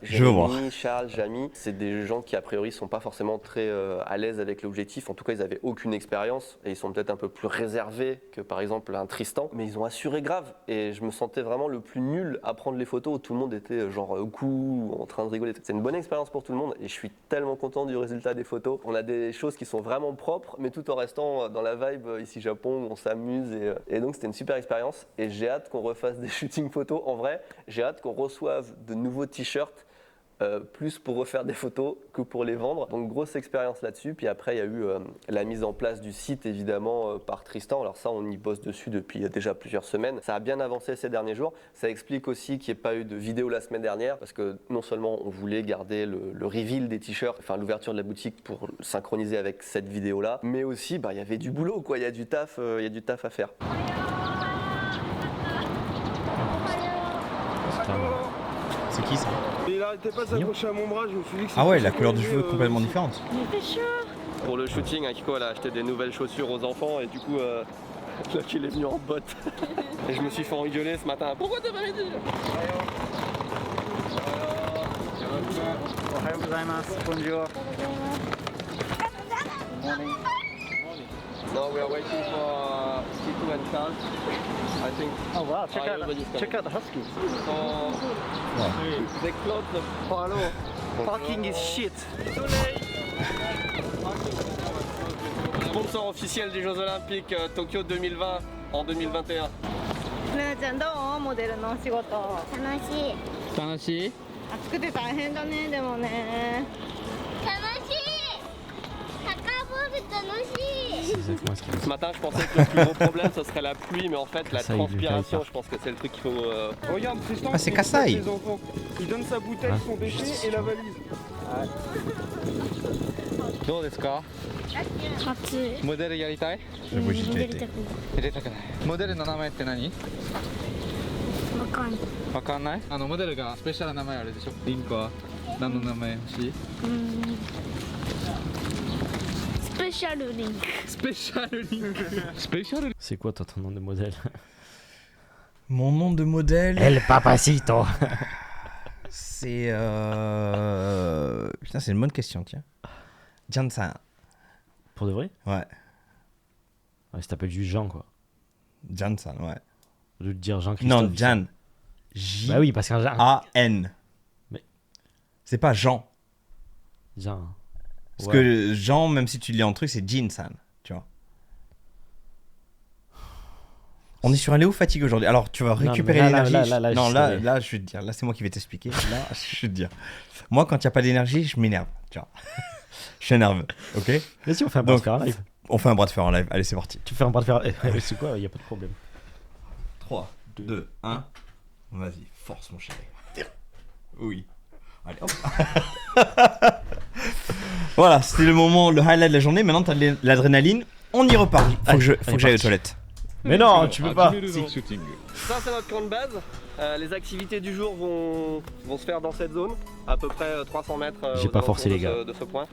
Jérémy, Charles, Jamy, c'est des gens qui a priori sont pas forcément très à l'aise avec l'objectif. En tout cas, ils avaient aucune expérience et ils sont peut-être un peu plus réservés que par exemple un Tristan. Mais ils ont assuré grave et je me sentais vraiment le plus nul à prendre les photos où tout le monde était genre au cou, en train de rigoler. C'est une bonne expérience pour tout le monde et je suis tellement content du résultat des photos. On a des choses qui sont vraiment propres, mais tout en restant dans la vibe ici Japon où on s'amuse et donc c'était une super expérience et j'ai hâte qu'on refasse des shootings photos. En vrai, j'ai hâte qu'on reçoive de nouveaux t-shirts, plus pour refaire des photos que pour les vendre. Donc grosse expérience là-dessus. Puis après il y a eu la mise en place du site évidemment par Tristan. Alors ça on y bosse dessus depuis déjà plusieurs semaines. Ça a bien avancé ces derniers jours. Ça explique aussi qu'il n'y ait pas eu de vidéo la semaine dernière parce que non seulement on voulait garder le reveal des t-shirts, enfin l'ouverture de la boutique pour synchroniser avec cette vidéo là, mais aussi il y avait du boulot quoi, il y a du taf à faire. C'est qui ça? Il arrêtait pas de s'accrocher à mon bras, je me suis dit que Ah ouais, la couleur du cheveu est complètement différente. Pour le shooting, Akiko elle a acheté des nouvelles chaussures aux enfants et du coup là il est venu en botte. Et je me suis fait engueuler ce matin. Pourquoi t'as pas dit? No, we are waiting for Titu and Charles, I think. Oh wow, check Everybody's out the Huskies. So, they closed the parking is shit. Sponsor officiel des Jeux Olympiques Tokyo 2020 en 2021. ななちゃんどう？モデルのお仕事。楽しい。楽しい？暑くて大変だねでもね。楽しい。サッカーボール楽しい。 Ce matin, je pensais que le plus gros problème ce serait la pluie, mais en fait, la Ça, il lui transpiration, taille je pense que c'est le truc qu'il faut. Regarde Tristan, Ah, c'est il Kassai. les enfants. Il donne sa bouteille, Hein? son déchet et la valise. どうですか？暑い。モデルやりたい？ J'avoue, j'y ai déjà été. 入れたくない。モデルの名前って何？わかんない。わかんない？モデルがスペシャルな名前あるでしょ。リンクは何の名前欲しい？スペシャルリンク。スペシャルリンク。スペシャル。 C'est quoi toi ton nom de modèle? Mon nom de modèle, El Papacito. c'est... Putain, c'est une bonne question, tiens. Jansan. Pour de vrai? Ouais. Ouais, ça t'appelle juste Jean quoi. Jansan, ouais. Au lieu de dire Jean-Christophe. Non, Jan. J-A-N. Bah oui, parce qu'un Jean. Mais- C'est pas Jean. Jean. Parce Ouais. que Jean, même si tu lis en truc, c'est Jin-san, tu vois. On est sur un Léo fatigue aujourd'hui. Alors, tu vas mais récupérer là, l'énergie. là, Là, je vais te dire. Là, c'est moi qui vais t'expliquer. Là, je vais te dire. Moi, quand il n'y a pas d'énergie, je m'énerve, tu vois. Je suis nerveux, ok? Vas-y, on fait un bras de Donc, fer en live. On fait un bras de fer en live. Allez, c'est parti. Tu fais un bras de fer. C'est quoi? Y a pas de problème. 3, 2, 1. Vas-y, force, mon chéri. Oui. Allez, hop. Voilà, c'était le moment, le highlight de la journée. Maintenant, t'as de l'adrénaline. On y repart. Faut que j'aille aux toilettes. Mais non, tu peux pas. Ça, c'est notre camp de base. Les activités du jour vont se faire dans cette zone, à peu près 300 mètres J'ai aux pas forcé, alentours les gars. de ce point.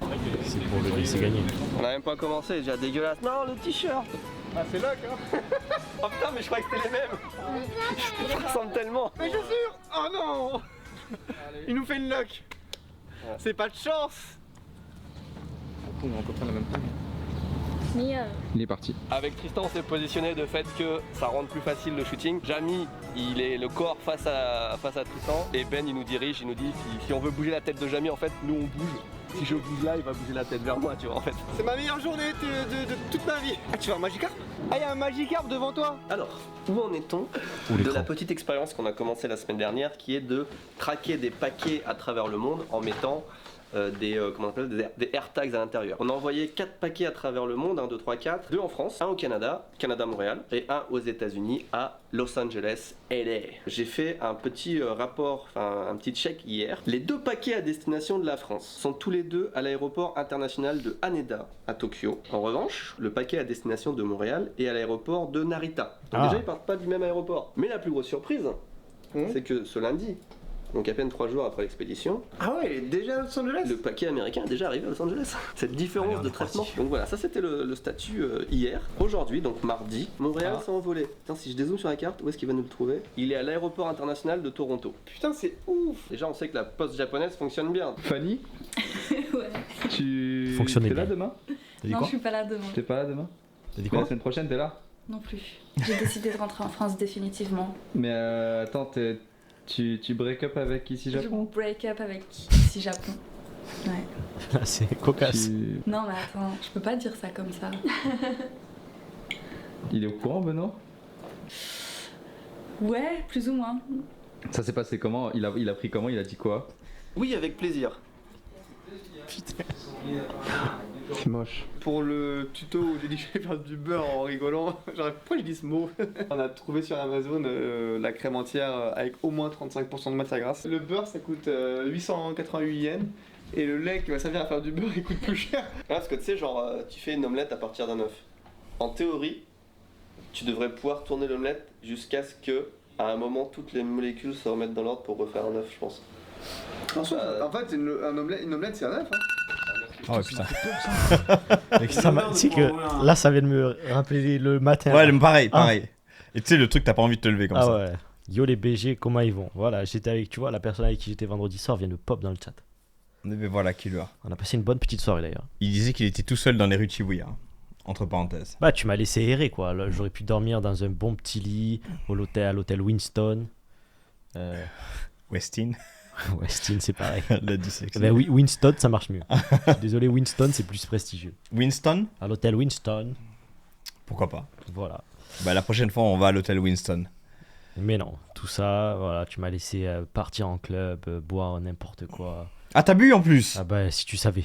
C'est pour le laisser gagner. On a même pas commencé, déjà dégueulasse. Non, le t-shirt. Ah, c'est là, hein. Oh putain, mais je croyais que c'était les mêmes. Je ressemble tellement. Mais chaussures. Oh non. Il nous fait une lock. C'est pas de chance. coup à peu près la même taille. Il est parti. Avec Tristan, on s'est positionné de fait que ça rende plus facile le shooting. Jamy, il est le corps face à Tristan. Et Ben, il nous dirige, il nous dit si on veut bouger la tête de Jamy, en fait, nous on bouge. Si je bouge là, il va bouger la tête vers moi, tu vois, en fait. C'est ma meilleure journée de toute ma vie. Ah, tu veux un Magikarp? Ah, il y a un Magikarp devant toi. Alors, où en est-on de la petite expérience qu'on a commencé la semaine dernière, qui est de traquer des paquets à travers le monde en mettant des AirTags à l'intérieur. On a envoyé 4 paquets à travers le monde, 1, 2, 3, 4, 2 en France, 1 au Canada, Montréal, et 1 aux États-Unis à Los Angeles, LA. J'ai fait un petit rapport, enfin un petit check hier. Les 2 paquets à destination de la France sont tous les 2 à l'aéroport international de Haneda à Tokyo. En revanche, le paquet à destination de Montréal est à l'aéroport de Narita. Donc déjà, ils partent pas du même aéroport. Mais la plus grosse surprise, c'est que ce lundi, donc à peine 3 jours après l'expédition. Ah ouais, il est déjà à Los Angeles. Le paquet américain est déjà arrivé à Los Angeles. Cette différence de traitement. Donc voilà, ça c'était le statut hier. Aujourd'hui, donc mardi, Montréal s'est envolé. Putain, si je dézoome sur la carte, où est-ce qu'il va nous le trouver? Il est à l'aéroport international de Toronto. Putain, c'est ouf. Déjà, on sait que la poste japonaise fonctionne bien. Fanny, Ouais. tu Fonctionnait t'es là bien. demain? Non, je suis pas là demain. T'es pas là demain? T'as dit Mais quoi? la semaine prochaine, t'es là? Non plus. J'ai décidé de rentrer en France définitivement. Mais attends, tu break up avec ici Japon? Je break up avec ici Japon. Ouais. Là, c'est cocasse. Non mais attends, je peux pas dire ça comme ça. Il est au courant, Benoît? Ouais, plus ou moins. Ça s'est passé comment? Il a pris comment? Il a dit quoi? Oui, avec plaisir. C'est moche. Pour le tuto où j'ai dit que j'allais faire du beurre en rigolant, pourquoi j'ai dit ce mot? On a trouvé sur Amazon la crème entière avec au moins 35% de matière grasse. Le beurre ça coûte 888 yens et le lait qui va servir à faire du beurre il coûte plus cher. Parce que tu sais, genre, tu fais une omelette à partir d'un œuf. En théorie, tu devrais pouvoir tourner l'omelette jusqu'à ce que, à un moment, toutes les molécules se remettent dans l'ordre pour refaire un œuf, je pense. En fait, une omelette c'est un œuf. Hein. Oh putain. Tu sais que là, ça vient de me rappeler le matin. Ouais, pareil. Et tu sais, le truc, t'as pas envie de te lever comme ça. Ah ouais. Yo les BG, comment ils vont? Voilà, j'étais avec, tu vois, la personne avec qui j'étais vendredi soir vient de pop dans le chat. Mais voilà, killer. On a passé une bonne petite soirée d'ailleurs. Il disait qu'il était tout seul dans les rues de Shibuya. Entre parenthèses. Bah, tu m'as laissé errer quoi. Là, j'aurais pu dormir dans un bon petit lit à l'hôtel Winston. Westin. Westin, c'est pareil. La dyslexie. Ben oui, Winston, ça marche mieux. Je suis désolé, Winston, c'est plus prestigieux. Winston? À l'hôtel Winston. Pourquoi pas? Voilà. Bah, la prochaine fois, on va à l'hôtel Winston. Mais non, tout ça, voilà, tu m'as laissé partir en club, boire n'importe quoi. Ah, t'as bu en plus? Ah bah, si tu savais.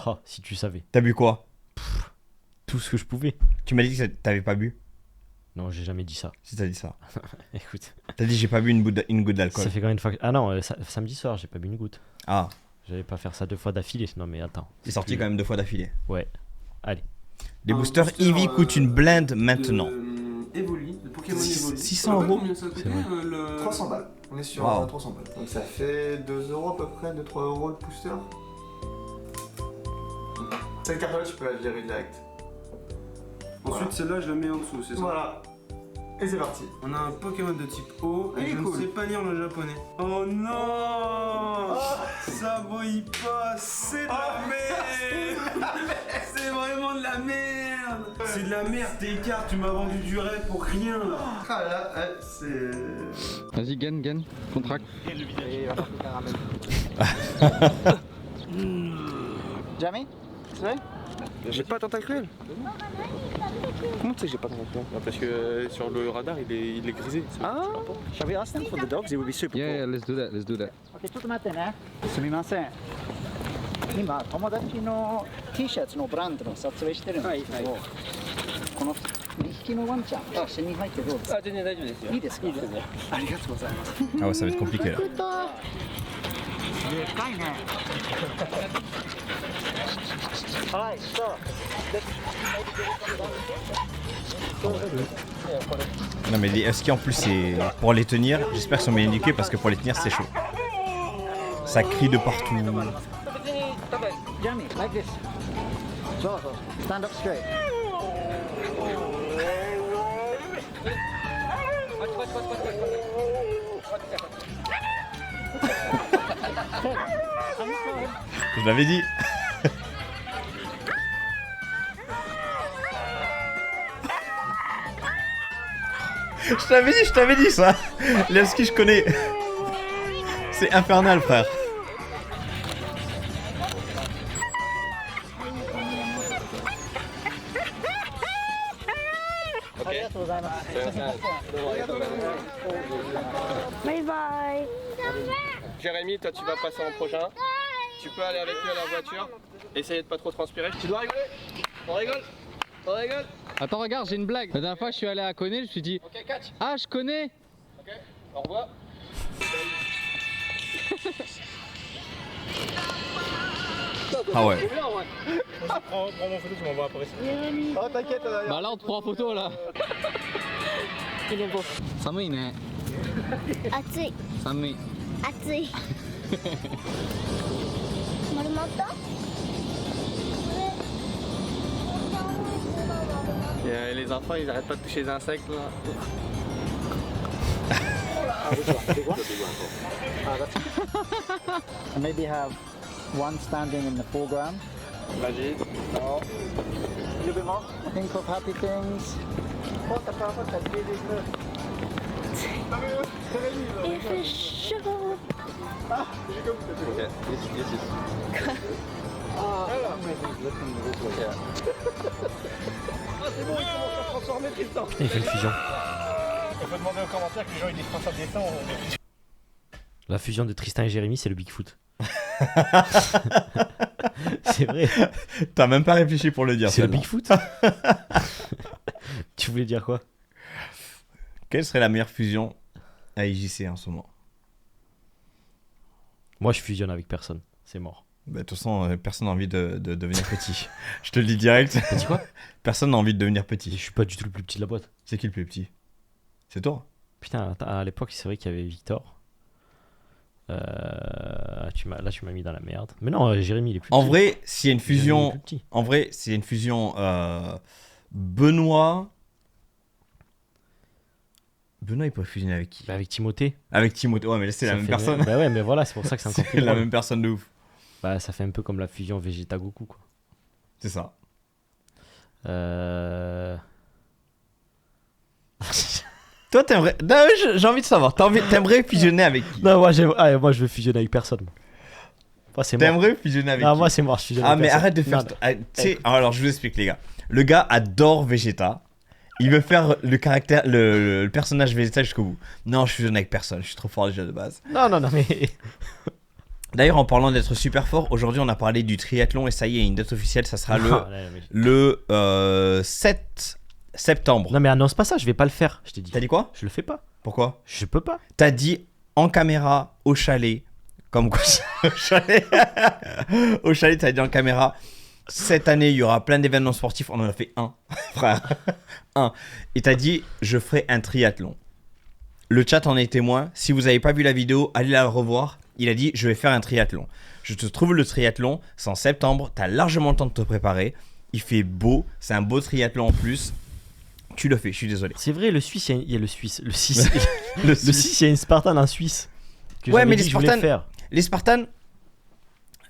Oh, si tu savais. T'as bu quoi? Tout ce que je pouvais. Tu m'as dit que t'avais pas bu? Non, j'ai jamais dit ça. Si t'as dit ça. Écoute. T'as dit j'ai pas bu une goutte d'alcool. Ça fait combien de fois que... Ah non, samedi soir, j'ai pas bu une goutte. Ah. J'allais pas faire ça 2 fois d'affilée. Non mais attends. C'est sorti quand même 2 fois d'affilée. Ouais. Allez. Les boosters Eevee coûtent une blinde maintenant. Evoli, le Pokémon Evoli. 600 €. C'est vrai. 300 balles. On est sur 300 balles. Donc ça fait 2 € à peu près, 2-3 € le booster. Cette carte-là, tu peux la virer direct. Ensuite, celle-là, je la mets en dessous, c'est ça? Voilà. Et c'est parti. On a un Pokémon de type O et je cool. ne sais pas lire le japonais. Oh non, ça brille pas, c'est de la merde. C'est vraiment de la merde. C'est de la merde tes cartes, tu m'as vendu du rêve pour rien là. Ah là, c'est... Vas-y, gain, contract. Jamais? C'est vrai? J'ai pas tentacruel. Comment tu sais que j'ai pas tentacruel? Parce que sur le radar, il est grisé. Ah, shall we ask them for the dogs? It would be super Yeah, let's do that. OK、ちょっと待ってね。すみません。今、友達の T シャツのブランドの撮影してるんですけど、この2匹のワンちゃん、一緒に入ってどうですか？全然大丈夫ですよ。いいですか？いいですね。ありがとうございます。 Ah ouais, ça va être compliqué là. でかいね。はい、そう。 Non mais les huskies en plus c'est pour les tenir, j'espère qu'ils sont bien éduqués parce que pour les tenir c'est chaud. Ça crie de partout. Jeremy, like this. そうそう。Stand up straight. Je l'avais dit. Je t'avais dit ça. Les skis, je connais. C'est infernal, frère. Bye bye. Jérémy, toi tu vas passer en prochain. Tu peux aller avec lui à la voiture. Essayez de pas trop transpirer. Tu dois rigoler. On rigole. On rigole. Attends, regarde, j'ai une blague. La dernière fois, je suis allé à Coné, je me suis dit ah, je connais. Ok, au revoir. Ah ouais. Prends mon photo, tu m'envoies après. Oh, t'inquiète, Bah là, on te prend en photo là. Il est beau. 寒いね。暑い。寒い。暑い。丸まった？ Et les enfants, ils arrêtent pas de toucher les insectes là. And maybe have one standing in the foreground. Vas-y. No. A little bit more. Think of happy things. Il fait chaud. Ok, yes. C'est bon, il commence à transformer Tristan. Putain, il fait une fusion. Il faut demander aux commentaires que les gens ils disent pas ça dessin. La fusion de Tristan et Jérémy, c'est le Bigfoot. C'est vrai. T'as même pas réfléchi pour le dire. C'est le celle-là. Bigfoot. Tu voulais dire quoi? Quelle serait la meilleure fusion à IJC en ce moment? Moi, je fusionne avec personne. C'est mort. Bah, de toute façon, personne n'a envie de devenir petit. Je te le dis direct. T'as dit quoi? Personne n'a envie de devenir petit. Je suis pas du tout le plus petit de la boîte. C'est qui le plus petit? C'est toi. Putain, à l'époque, c'est vrai qu'il y avait Victor. Là, tu m'as mis dans la merde. Mais non, Jérémy, il est plus petit. En vrai, s'il y a une Jérémy, il est fusion. plus petit. En vrai, s'il y a une fusion. Benoît, il pourrait fusionner avec qui? Bah, avec Timothée. Avec Timothée. Ouais, mais là, c'est la Ça même fait- personne. Bah ouais, mais voilà, c'est pour ça que c'est encore C'est plus la drôle. même personne de ouf. Bah, ça fait un peu comme la fusion Vegeta-Goku, quoi. C'est ça. Toi, t'aimerais. Non, j'ai envie de savoir. T'aimerais fusionner avec qui? Non, moi, je veux fusionner avec personne. Moi, c'est mort. T'aimerais fusionner avec Non, qui? moi, c'est mort, je fusionne Ah, avec mais personne. arrête de faire. Non, non. Ah, tu sais, alors, je vous explique, les gars. Le gars adore Vegeta. Il veut faire le personnage Vegeta jusqu'au bout. Non, je fusionne avec personne. Je suis trop fort déjà de base. Non, mais. D'ailleurs, en parlant d'être super fort, aujourd'hui, on a parlé du triathlon et ça y est, une date officielle. Ça sera Ah, là, mais- le 7 septembre. Non, mais annonce pas ça, je vais pas le faire, je t'ai dit. T'as dit quoi? Je le fais pas. Pourquoi? Je peux pas. T'as dit en caméra au chalet. Comme quoi? Au chalet. Au chalet, t'as dit en caméra. Cette année, il y aura plein d'événements sportifs. On en a fait un, frère. Un. Et t'as dit, je ferai un triathlon. Le chat en est témoin. Si vous n'avez pas vu la vidéo, allez la revoir. Il a dit, je vais faire un triathlon. Je te trouve le triathlon. C'est en septembre. T'as largement le temps de te préparer. Il fait beau. C'est un beau triathlon en plus. Tu le fais, je suis désolé. C'est vrai, le Suisse, il y a le Suisse. Le 6, Le il y a une Spartan en Suisse. Que Ouais, j'avais mais dit les que je voulais Spartans, faire. les Spartans,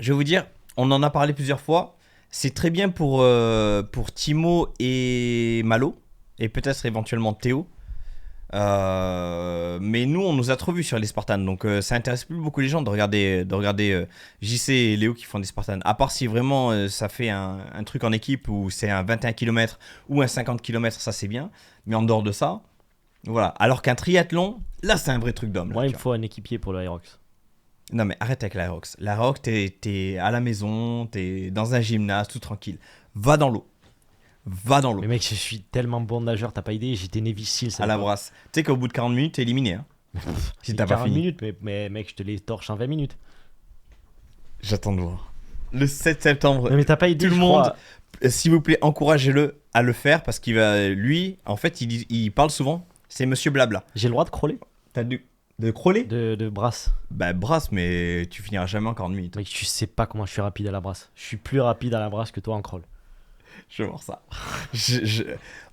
je vais vous dire, on en a parlé plusieurs fois. C'est très bien pour Timo et Malo, et peut-être éventuellement Théo. Mais nous, on nous a trop vus sur les Spartans, donc ça intéresse plus beaucoup les gens de regarder JC et Léo qui font des Spartans. À part si vraiment ça fait un truc en équipe où c'est un 21 km ou un 50 km, ça c'est bien. Mais en dehors de ça, voilà. Alors qu'un triathlon, là c'est un vrai truc d'homme. là, Moi, tu il me vois. faut un équipier pour le Aerox. Non mais arrête avec l'Aerox. L'Aerox, t'es à la maison, t'es dans un gymnase, tout tranquille. Va dans l'eau. Va dans l'eau. Mais mec, je suis tellement bon nageur, t'as pas idée, j'étais Navy Seal. À la brasse. Tu sais qu'au bout de 40 minutes, t'es éliminé. Hein. Si t'as pas 40 fini. minutes, mais mec, je te les torche en 20 minutes. J'attends de voir. Le 7 septembre. Non, mais t'as pas idée, Tout le je monde, crois. s'il vous plaît, encouragez-le à le faire parce qu'il va. Lui, en fait, il parle souvent. C'est Monsieur Blabla. J'ai le droit de crawler. T'as de crawler? De brasse. Bah, brasse, mais tu finiras jamais en 40 minutes. Mec, tu sais pas comment je suis rapide à la brasse. Je suis plus rapide à la brasse que toi en crawl. Je veux voir ça.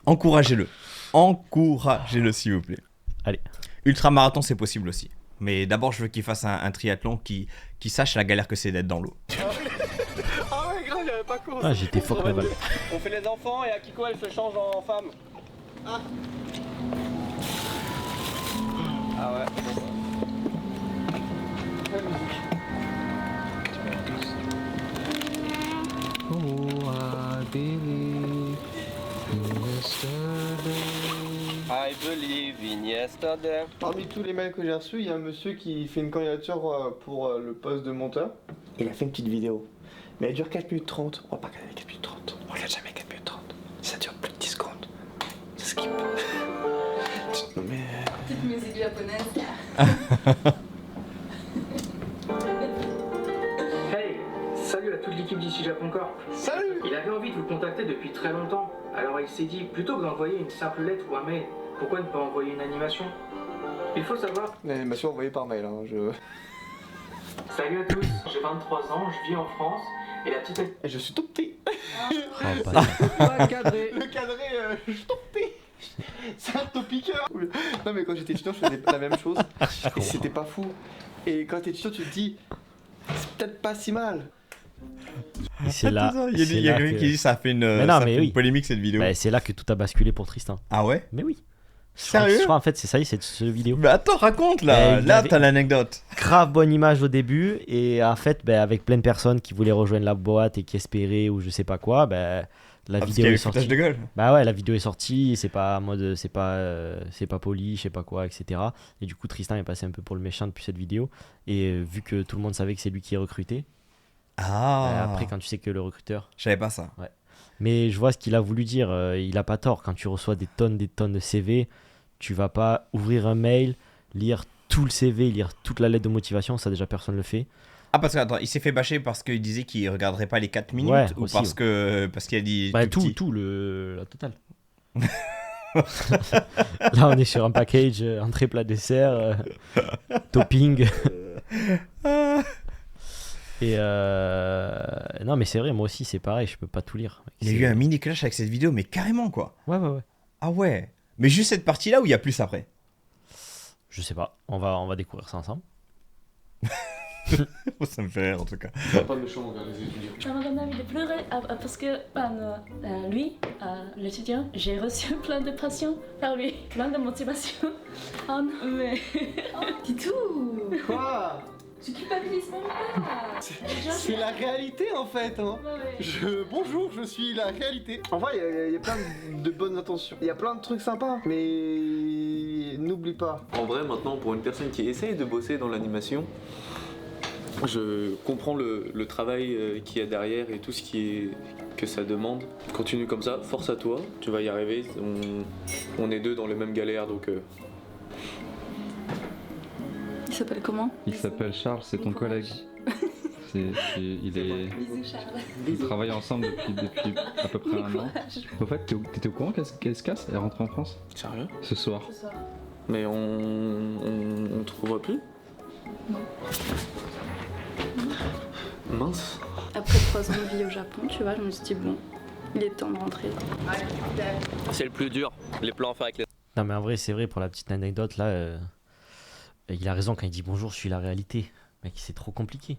Encouragez-le. Encouragez-le, s'il vous plaît. Allez. Ultramarathon, c'est possible aussi. Mais d'abord, je veux qu'il fasse un triathlon qui sache la galère que c'est d'être dans l'eau. Ah ouais, grave, j'avais pas couru. Ah, j'étais fuck ma balle. On fait les enfants et Akiko elle se change en femme. Ah. Ah ouais. I believe in yesterday. Parmi tous les mails que j'ai reçus, il y a un monsieur qui fait une candidature pour le poste de monteur. Il a fait une petite vidéo. Mais elle dure 4 minutes 30. On va pas regarder 4 minutes 30. On regarde jamais 4 minutes 30. Ça dure plus de 10 secondes. C'est ce qui me... Non mais... Petite musique japonaise. Hey, salut à toute l'équipe d'ici Japon Corp. Salut. Il avait envie de vous contacter depuis très longtemps. Alors il s'est dit, plutôt que d'envoyer une simple lettre ou un mail, pourquoi ne pas envoyer une animation? Il faut savoir... L'animation envoyée par mail, hein, je... Salut à tous, j'ai 23 ans, je vis en France, et la petite... Et je suis tout petit. Pas cadré. Le cadré, je suis tout petit. C'est un topiqueur. Non mais quand j'étais étudiant, je faisais la même chose. Et c'était pas fou. Et quand t'es étudiant, tu te dis, c'est peut-être pas si mal. C'est là. Il y a quelqu'un qui dit ça fait une, une polémique cette vidéo. Bah, c'est là que tout a basculé pour Tristan. Ah ouais? Mais oui. Sérieux? Je crois en fait c'est ça, c'est cette vidéo. Mais attends, raconte là. Là t'as l'anecdote. Grave bonne image au début et en fait avec plein de personnes qui voulaient rejoindre la boîte et qui espéraient ou je sais pas quoi, la vidéo est sortie. De gueule. Bah ouais, la vidéo est sortie, c'est pas en mode c'est pas poli, je sais pas quoi, etc. Et du coup Tristan est passé un peu pour le méchant depuis cette vidéo et vu que tout le monde savait que c'est lui qui est recruté. Après quand tu sais que le recruteur. Je savais pas ça. Ouais. Mais je vois ce qu'il a voulu dire. Il a pas tort. Quand tu reçois des tonnes de CV, tu vas pas ouvrir un mail, lire tout le CV, lire toute la lettre de motivation. Ça, déjà, personne le fait. Ah, parce que attends, il s'est fait bâcher parce qu'il disait qu'il regarderait pas les 4 minutes ou aussi, parce qu'il a dit. Tout, la totale. Là, on est sur un package entrée, plat, dessert, topping. Et non mais c'est vrai, moi aussi c'est pareil, je peux pas tout lire. Il y a eu un mini clash avec cette vidéo, mais carrément quoi. Ouais. Ah ouais. Mais juste cette partie là où il y a plus après. Je sais pas, on va découvrir ça ensemble. Ça me fait rire en tout cas. Pas méchant envers les étudiants. J'avais envie de pleurer parce que lui, l'étudiant, j'ai reçu plein de passion par lui, plein de motivation. Oh non mais... Dis tout. Quoi? Tu culpabilises même pas. C'est la réalité en fait. Hein. Ouais. Bonjour, je suis la réalité. En vrai, il y a plein de bonnes intentions. Il y a plein de trucs sympas. Mais n'oublie pas. En vrai, maintenant, pour une personne qui essaye de bosser dans l'animation, je comprends le travail qu'il y a derrière et tout ce que ça demande. Continue comme ça, force à toi, tu vas y arriver. On est deux dans les mêmes galères, donc... Il s'appelle comment? Il s'appelle Charles, c'est ton collègue. Bisous Charles. Ils travaillent ensemble depuis à peu près un an. Au fait, t'étais au courant qu'elle se casse? Elle rentre en France? Sérieux? Ce soir. Mais on te revoit plus? Non. Mince. Après 3 ans de vie au Japon, tu vois, je me suis dit bon, il est temps de rentrer. C'est le plus dur, les plans à faire avec les... Non mais en vrai c'est vrai, pour la petite anecdote là, il a raison quand il dit bonjour, je suis la réalité. Mec, c'est trop compliqué.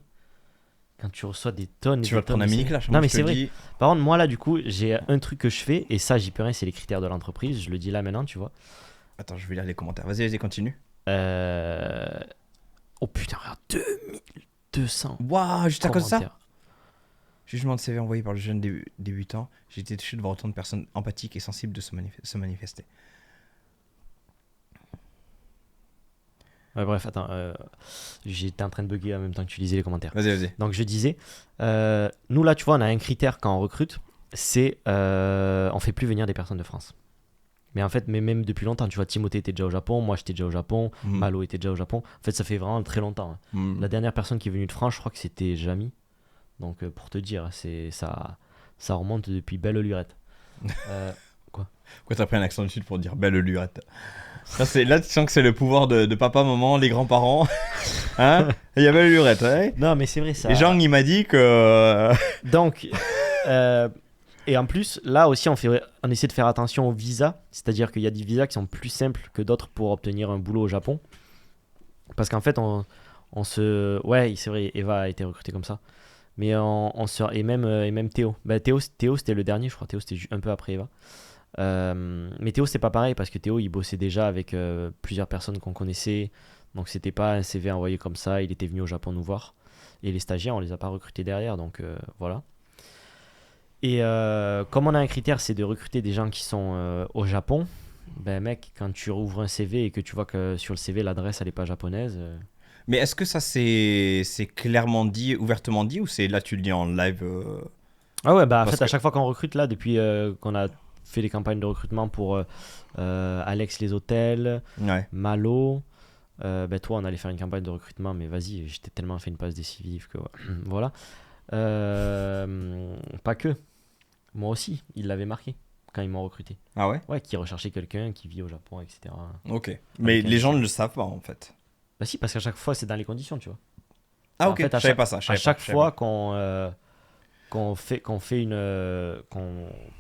Quand tu reçois des tonnes... Tu vas te prendre un mini clash. Non mais c'est vrai. Par contre moi là du coup j'ai un truc que je fais et ça j'y peux rien, c'est les critères de l'entreprise. Je le dis là maintenant, tu vois. Attends, je vais lire les commentaires. Vas-y, continue. Oh putain, regarde, 2200. Waouh, juste à cause de ça. commentaires. Jugement de CV envoyé par le jeune débutant. J'ai été touché de voir autant de personnes empathiques et sensibles de se manifester. Ouais, bref, attends, j'étais en train de bugger en même temps que tu lisais les commentaires. Vas-y. Donc je disais, nous là, tu vois, on a un critère quand on recrute, c'est on fait plus venir des personnes de France. Mais en fait, même depuis longtemps, tu vois, Timothée était déjà au Japon, moi j'étais déjà au Japon, Malo était déjà au Japon. En fait, ça fait vraiment très longtemps. La dernière personne qui est venue de France, je crois que c'était Jamy. Donc pour te dire, ça remonte depuis belle lurette. Quoi? Pourquoi t'as pris un accent du sud pour dire belle lurette? Là, tu sens que c'est le pouvoir de papa, maman, les grands-parents. Hein? Il y a belle lurette, hein? Non, mais c'est vrai ça. Et Jean, il m'a dit que... Donc... Et en plus, là aussi, on essaie de faire attention aux visas. C'est-à-dire qu'il y a des visas qui sont plus simples que d'autres pour obtenir un boulot au Japon. Parce qu'en fait, on se... Ouais, c'est vrai, Eva a été recrutée comme ça. Mais et même Théo. Théo, c'était le dernier, je crois. Théo, c'était un peu après Eva. Mais Théo, c'est pas pareil parce que Théo, il bossait déjà avec plusieurs personnes qu'on connaissait. Donc, c'était pas un CV envoyé comme ça. Il était venu au Japon nous voir. Et les stagiaires, on les a pas recrutés derrière. Donc, voilà. Et comme on a un critère, c'est de recruter des gens qui sont au Japon. Ben, mec, quand tu rouvres un CV et que tu vois que sur le CV, l'adresse, elle est pas japonaise. Mais est-ce que ça, c'est clairement dit, ouvertement dit, ou c'est là, tu le dis en live Ah ouais, bah en Parce fait, à que- chaque fois qu'on recrute, là, depuis qu'on a fait des campagnes de recrutement pour Alex les hôtels, Ouais. Malo, ben toi, on allait faire une campagne de recrutement, mais vas-y, j'étais tellement fait une passe décisive que voilà. Pas que. Moi aussi, il l'avait marqué quand ils m'ont recruté. Ah ouais? Ouais, qui recherchait quelqu'un qui vit au Japon, etc. Ok. Mais les gens ne le savent pas, en fait. Bah si, parce qu'à chaque fois, c'est dans les conditions, tu vois. Ah En ok, fait, je savais pas ça. à chaque fois qu'on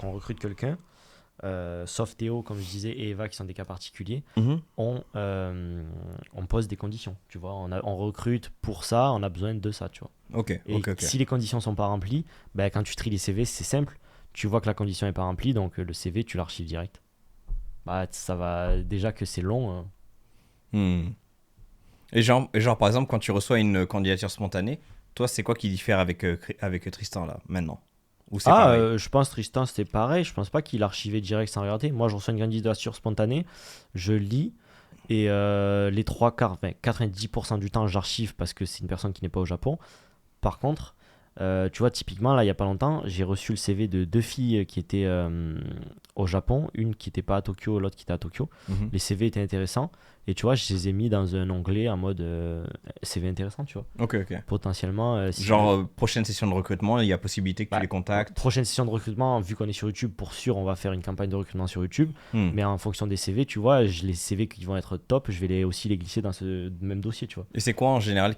recrute quelqu'un, sauf Théo, comme je disais, et Eva, qui sont des cas particuliers, Mhm. on pose des conditions, tu vois. On recrute pour ça, on a besoin de ça, tu vois. Ok, Et ok. si les conditions sont pas remplies, ben, quand tu tries les CV, c'est simple. Tu vois que la condition est pas remplie, donc le CV, tu l'archives direct. Bah, ça va déjà que c'est long. Hmm. Et genre, par exemple, quand tu reçois une candidature spontanée, toi, c'est quoi qui diffère avec Tristan, là, maintenant? Ou c'est pareil? Je pense Tristan, c'était pareil. Je pense pas qu'il archivait direct sans regarder. Moi, je reçois une candidature spontanée, je lis, et les 90% du temps, j'archive parce que c'est une personne qui n'est pas au Japon. Par contre, tu vois, typiquement, là, il y a pas longtemps, j'ai reçu le CV de 2 filles qui étaient au Japon, une qui n'était pas à Tokyo, l'autre qui était à Tokyo. Mhm. Les CV étaient intéressants, et tu vois, je les ai mis dans un onglet en mode CV intéressant, tu vois. Ok, ok. Potentiellement. Genre, prochaine session de recrutement, il y a possibilité que tu les contactes. Prochaine session de recrutement, vu qu'on est sur YouTube, pour sûr, on va faire une campagne de recrutement sur YouTube. Mais en fonction des CV, tu vois, les CV qui vont être top, je vais aussi les glisser dans ce même dossier, tu vois. Et c'est quoi en général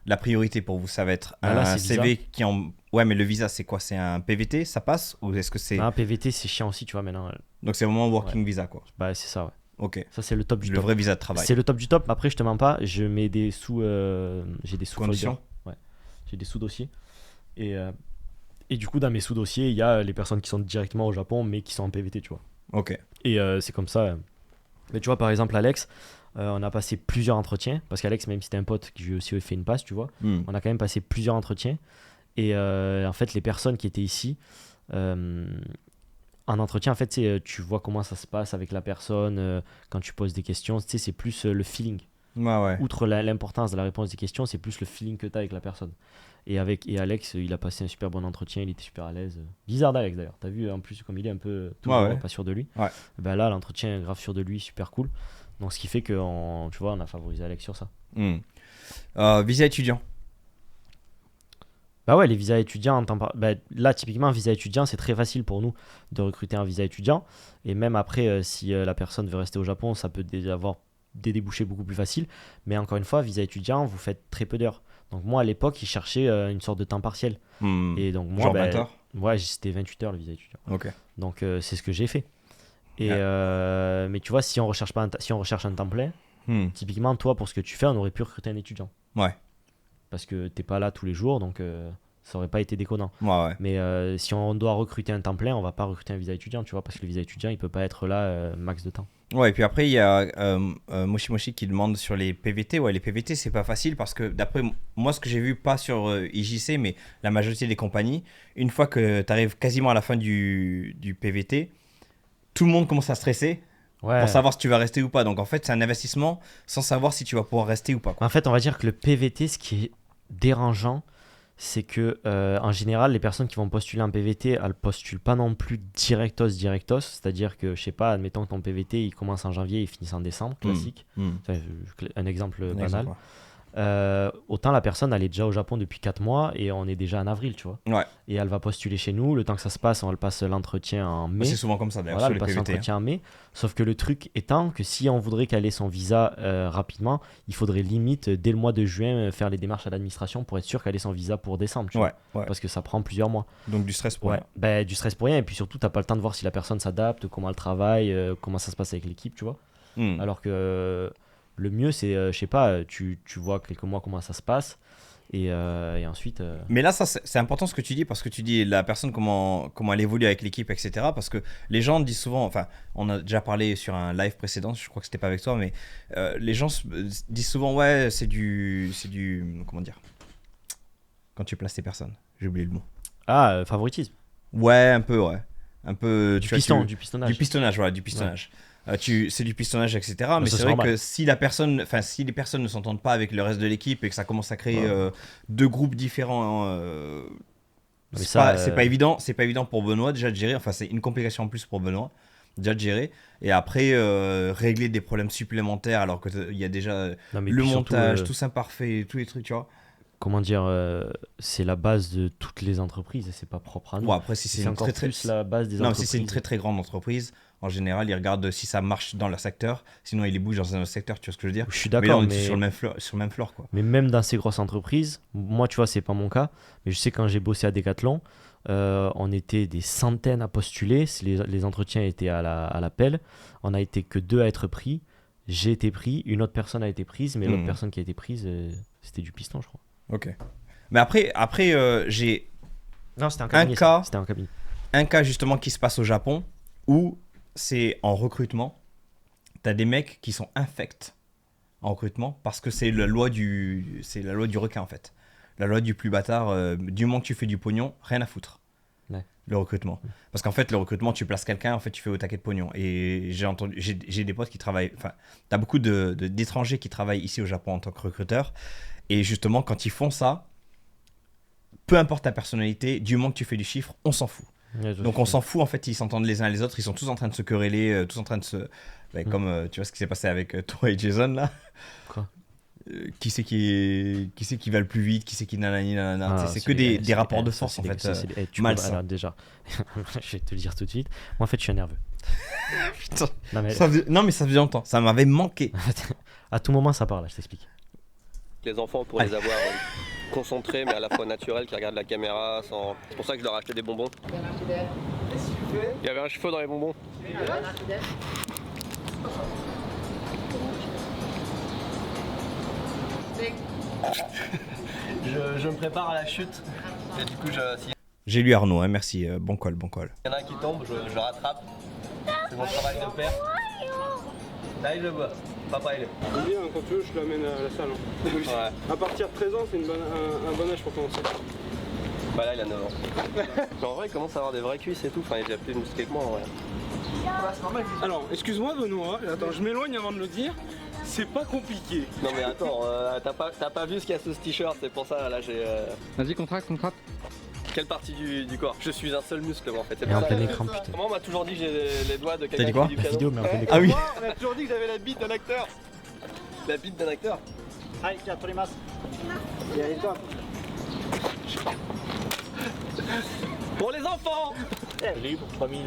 la priorité pour vous, ça va être Ah, là, un c'est CV visa. qui en... Ouais, mais le visa, c'est quoi? C'est un PVT, ça passe? Ou est-ce que c'est... Un PVT, c'est chiant aussi, tu vois, maintenant. Donc c'est vraiment working Ouais. visa, quoi. Bah, c'est ça, ouais. Ok. Ça, c'est le top du Le top. vrai visa de travail. C'est le top du top. Après, je te mens pas, je mets des sous. J'ai des sous Conditions. folders. Ouais. J'ai des sous-dossiers. Et du coup, dans mes sous-dossiers, il y a les personnes qui sont directement au Japon, mais qui sont en PVT, tu vois. Ok. Et c'est comme ça. Mais tu vois, par exemple, Alex, on a passé plusieurs entretiens. Parce qu'Alex, même si c'était un pote, qui lui a aussi fait une passe, tu vois, on a quand même passé plusieurs entretiens. Et en fait, les personnes qui étaient ici, en entretien, en fait, tu vois comment ça se passe avec la personne quand tu poses des questions. Tu sais, c'est plus le feeling. Ouais. Outre l'importance de la réponse des questions, c'est plus le feeling que tu as avec la personne. Et Alex, il a passé un super bon entretien, il était super à l'aise. Bizarre d'Alex d'ailleurs. T'as vu, en plus, comme il est un peu Ouais. pas sûr de lui. Ouais. Ben là, l'entretien est grave sûr de lui, super cool. Donc, ce qui fait que, tu vois, on a favorisé Alex sur ça. Visa étudiant. Bah ouais, les visas étudiants, là, typiquement, un visa étudiant, c'est très facile pour nous de recruter un visa étudiant. Et même après, si la personne veut rester au Japon, ça peut avoir des débouchés beaucoup plus faciles. Mais encore une fois, visa étudiant, vous faites très peu d'heures. Donc moi, à l'époque, ils cherchaient une sorte de temps partiel. Et donc moi, Genre 20 heures? Ouais, c'était 28 heures le visa étudiant. Ok. Donc c'est ce que j'ai fait. Et mais tu vois, si on recherche un temps plein, typiquement, toi, pour ce que tu fais, on aurait pu recruter un étudiant. Ouais. Parce que t'es pas là tous les jours, donc ça aurait pas été déconnant. Ouais. Mais si on doit recruter un temps plein, on va pas recruter un visa étudiant, tu vois, parce que le visa étudiant, il peut pas être là max de temps. Ouais, et puis après, il y a Moshi qui demande sur les PVT. Ouais, les PVT, c'est pas facile parce que d'après moi, ce que j'ai vu, pas sur IJC, mais la majorité des compagnies, une fois que tu arrives quasiment à la fin du PVT, tout le monde commence à stresser pour savoir si tu vas rester ou pas. Donc en fait, c'est un investissement sans savoir si tu vas pouvoir rester ou pas, quoi. En fait, on va dire que le PVT, ce qui est dérangeant, c'est que en général, les personnes qui vont postuler en PVT, elles postulent pas non plus directos. C'est-à-dire que, je sais pas, admettons que ton PVT il commence en janvier et il finit en décembre, classique. Enfin, un exemple banal. Exemple, ouais. Autant la personne elle est déjà au Japon depuis 4 mois et on est déjà en avril, tu vois. Ouais. Et elle va postuler chez nous, le temps que ça se passe, on le passe l'entretien en mai. C'est souvent comme ça d'ailleurs, voilà, sur elle les passe PVT. l'entretien en mai. Sauf que le truc étant que si on voudrait qu'elle ait son visa rapidement, il faudrait limite dès le mois de juin faire les démarches à l'administration pour être sûr qu'elle ait son visa pour décembre, tu vois. Ouais. Parce que ça prend plusieurs mois. Donc du stress pour rien. Ben, du stress pour rien, et puis surtout t'as pas le temps de voir si la personne s'adapte, comment elle travaille, comment ça se passe avec l'équipe, tu vois. Alors que Le mieux, c'est, je sais pas, tu vois quelques mois comment ça se passe. Et ensuite. Mais là, ça, c'est important ce que tu dis, parce que tu dis la personne, comment elle évolue avec l'équipe, etc. Parce que les gens disent souvent, enfin, on a déjà parlé sur un live précédent, je crois que c'était pas avec toi, mais les gens disent souvent, ouais, c'est du. Comment dire? Quand tu places tes personnes, j'ai oublié le mot. Ah, favoritisme. Ouais, un peu, ouais. Un peu. Du pistonnage. Du pistonnage, voilà, du pistonnage. Ouais. C'est du pistonnage, etc. Mais c'est vrai normal. que si les personnes ne s'entendent pas avec le reste de l'équipe et que ça commence à créer deux groupes différents, c'est pas évident. C'est pas évident pour Benoît déjà de gérer. Enfin, c'est une complication en plus pour Benoît déjà de gérer. Et après, régler des problèmes supplémentaires alors qu'il y a déjà le montage, tout imparfait, tous les trucs, tu vois. Comment dire, c'est la base de toutes les entreprises et c'est pas propre à nous. Ouais, après, si c'est encore plus la base des entreprises. Si c'est une très très grande entreprise, en général, ils regardent si ça marche dans leur secteur, sinon ils les bougent dans un autre secteur, tu vois ce que je veux dire? Je suis d'accord, mais là, on est sur le même floor, quoi. Mais même dans ces grosses entreprises, moi, tu vois, c'est pas mon cas, mais je sais quand j'ai bossé à Decathlon, on était des centaines à postuler, les entretiens étaient à l'appel, on a été que 2 à être pris, j'ai été pris, une autre personne a été prise, mais l'autre personne qui a été prise, c'était du piston, je crois. Ok. Mais après j'ai non, c'était un cabinet, c'était un cabinet. Un cas justement qui se passe au Japon où c'est en recrutement, t'as des mecs qui sont infects en recrutement parce que c'est la loi du requin en fait. La loi du plus bâtard, du moment que tu fais du pognon, rien à foutre. Ouais. Le recrutement. Parce qu'en fait, le recrutement, tu places quelqu'un, en fait, tu fais au taquet de pognon. Et j'ai des potes qui travaillent, enfin, t'as beaucoup d'étrangers qui travaillent ici au Japon en tant que recruteurs. Et justement, quand ils font ça, peu importe ta personnalité, du moment que tu fais du chiffre, on s'en fout. Ouais, donc on s'en fout, en fait, ils s'entendent les uns les autres, ils sont tous en train de se quereller, tous en train de se... Comme tu vois ce qui s'est passé avec toi et Jason là. Quoi? Qui c'est qui va le plus vite, qui c'est qui nanana, c'est que des rapports de force en fait. Malsain. Alors déjà, je vais te le dire tout de suite, moi en fait je suis nerveux. Putain. Non mais ça faisait longtemps, ça m'avait manqué. À tout moment ça part là, je t'explique. Les enfants pour les avoir concentrés mais à la fois naturels, qui regardent la caméra sans... C'est pour ça que je leur ai acheté des bonbons. Il y avait un cheveu dans les bonbons. Je me prépare à la chute et du coup J'ai lu Arnaud, hein, merci, bon call. Il y en a un qui tombe, je rattrape. C'est mon travail de père. Là il le voit, papa il est. Bien, quand tu veux je l'amène à la salle. Hein. Ouais. À partir de 13 ans c'est un bon âge pour commencer. Bah là il a 9 ans. En vrai il commence à avoir des vraies cuisses et tout, enfin il est déjà plus musclé que moi en vrai. Alors excuse-moi Benoît, attends je m'éloigne avant de le dire. C'est pas compliqué. Non mais attends, t'as pas vu ce qu'il y a sous ce t-shirt, c'est pour ça là j'ai... Vas-y contracte. Quelle partie du corps? Je suis un seul muscle moi en fait. Et en plein écran putain. Moi on m'a toujours dit que j'ai les doigts de T'as quelqu'un dit quoi? qui fait du piano. Vidéo, mais en plein écran. Ah oui. On m'a toujours dit que j'avais la bite d'un acteur. La bite d'un acteur. Pour les enfants. J'ai eu pour 3000...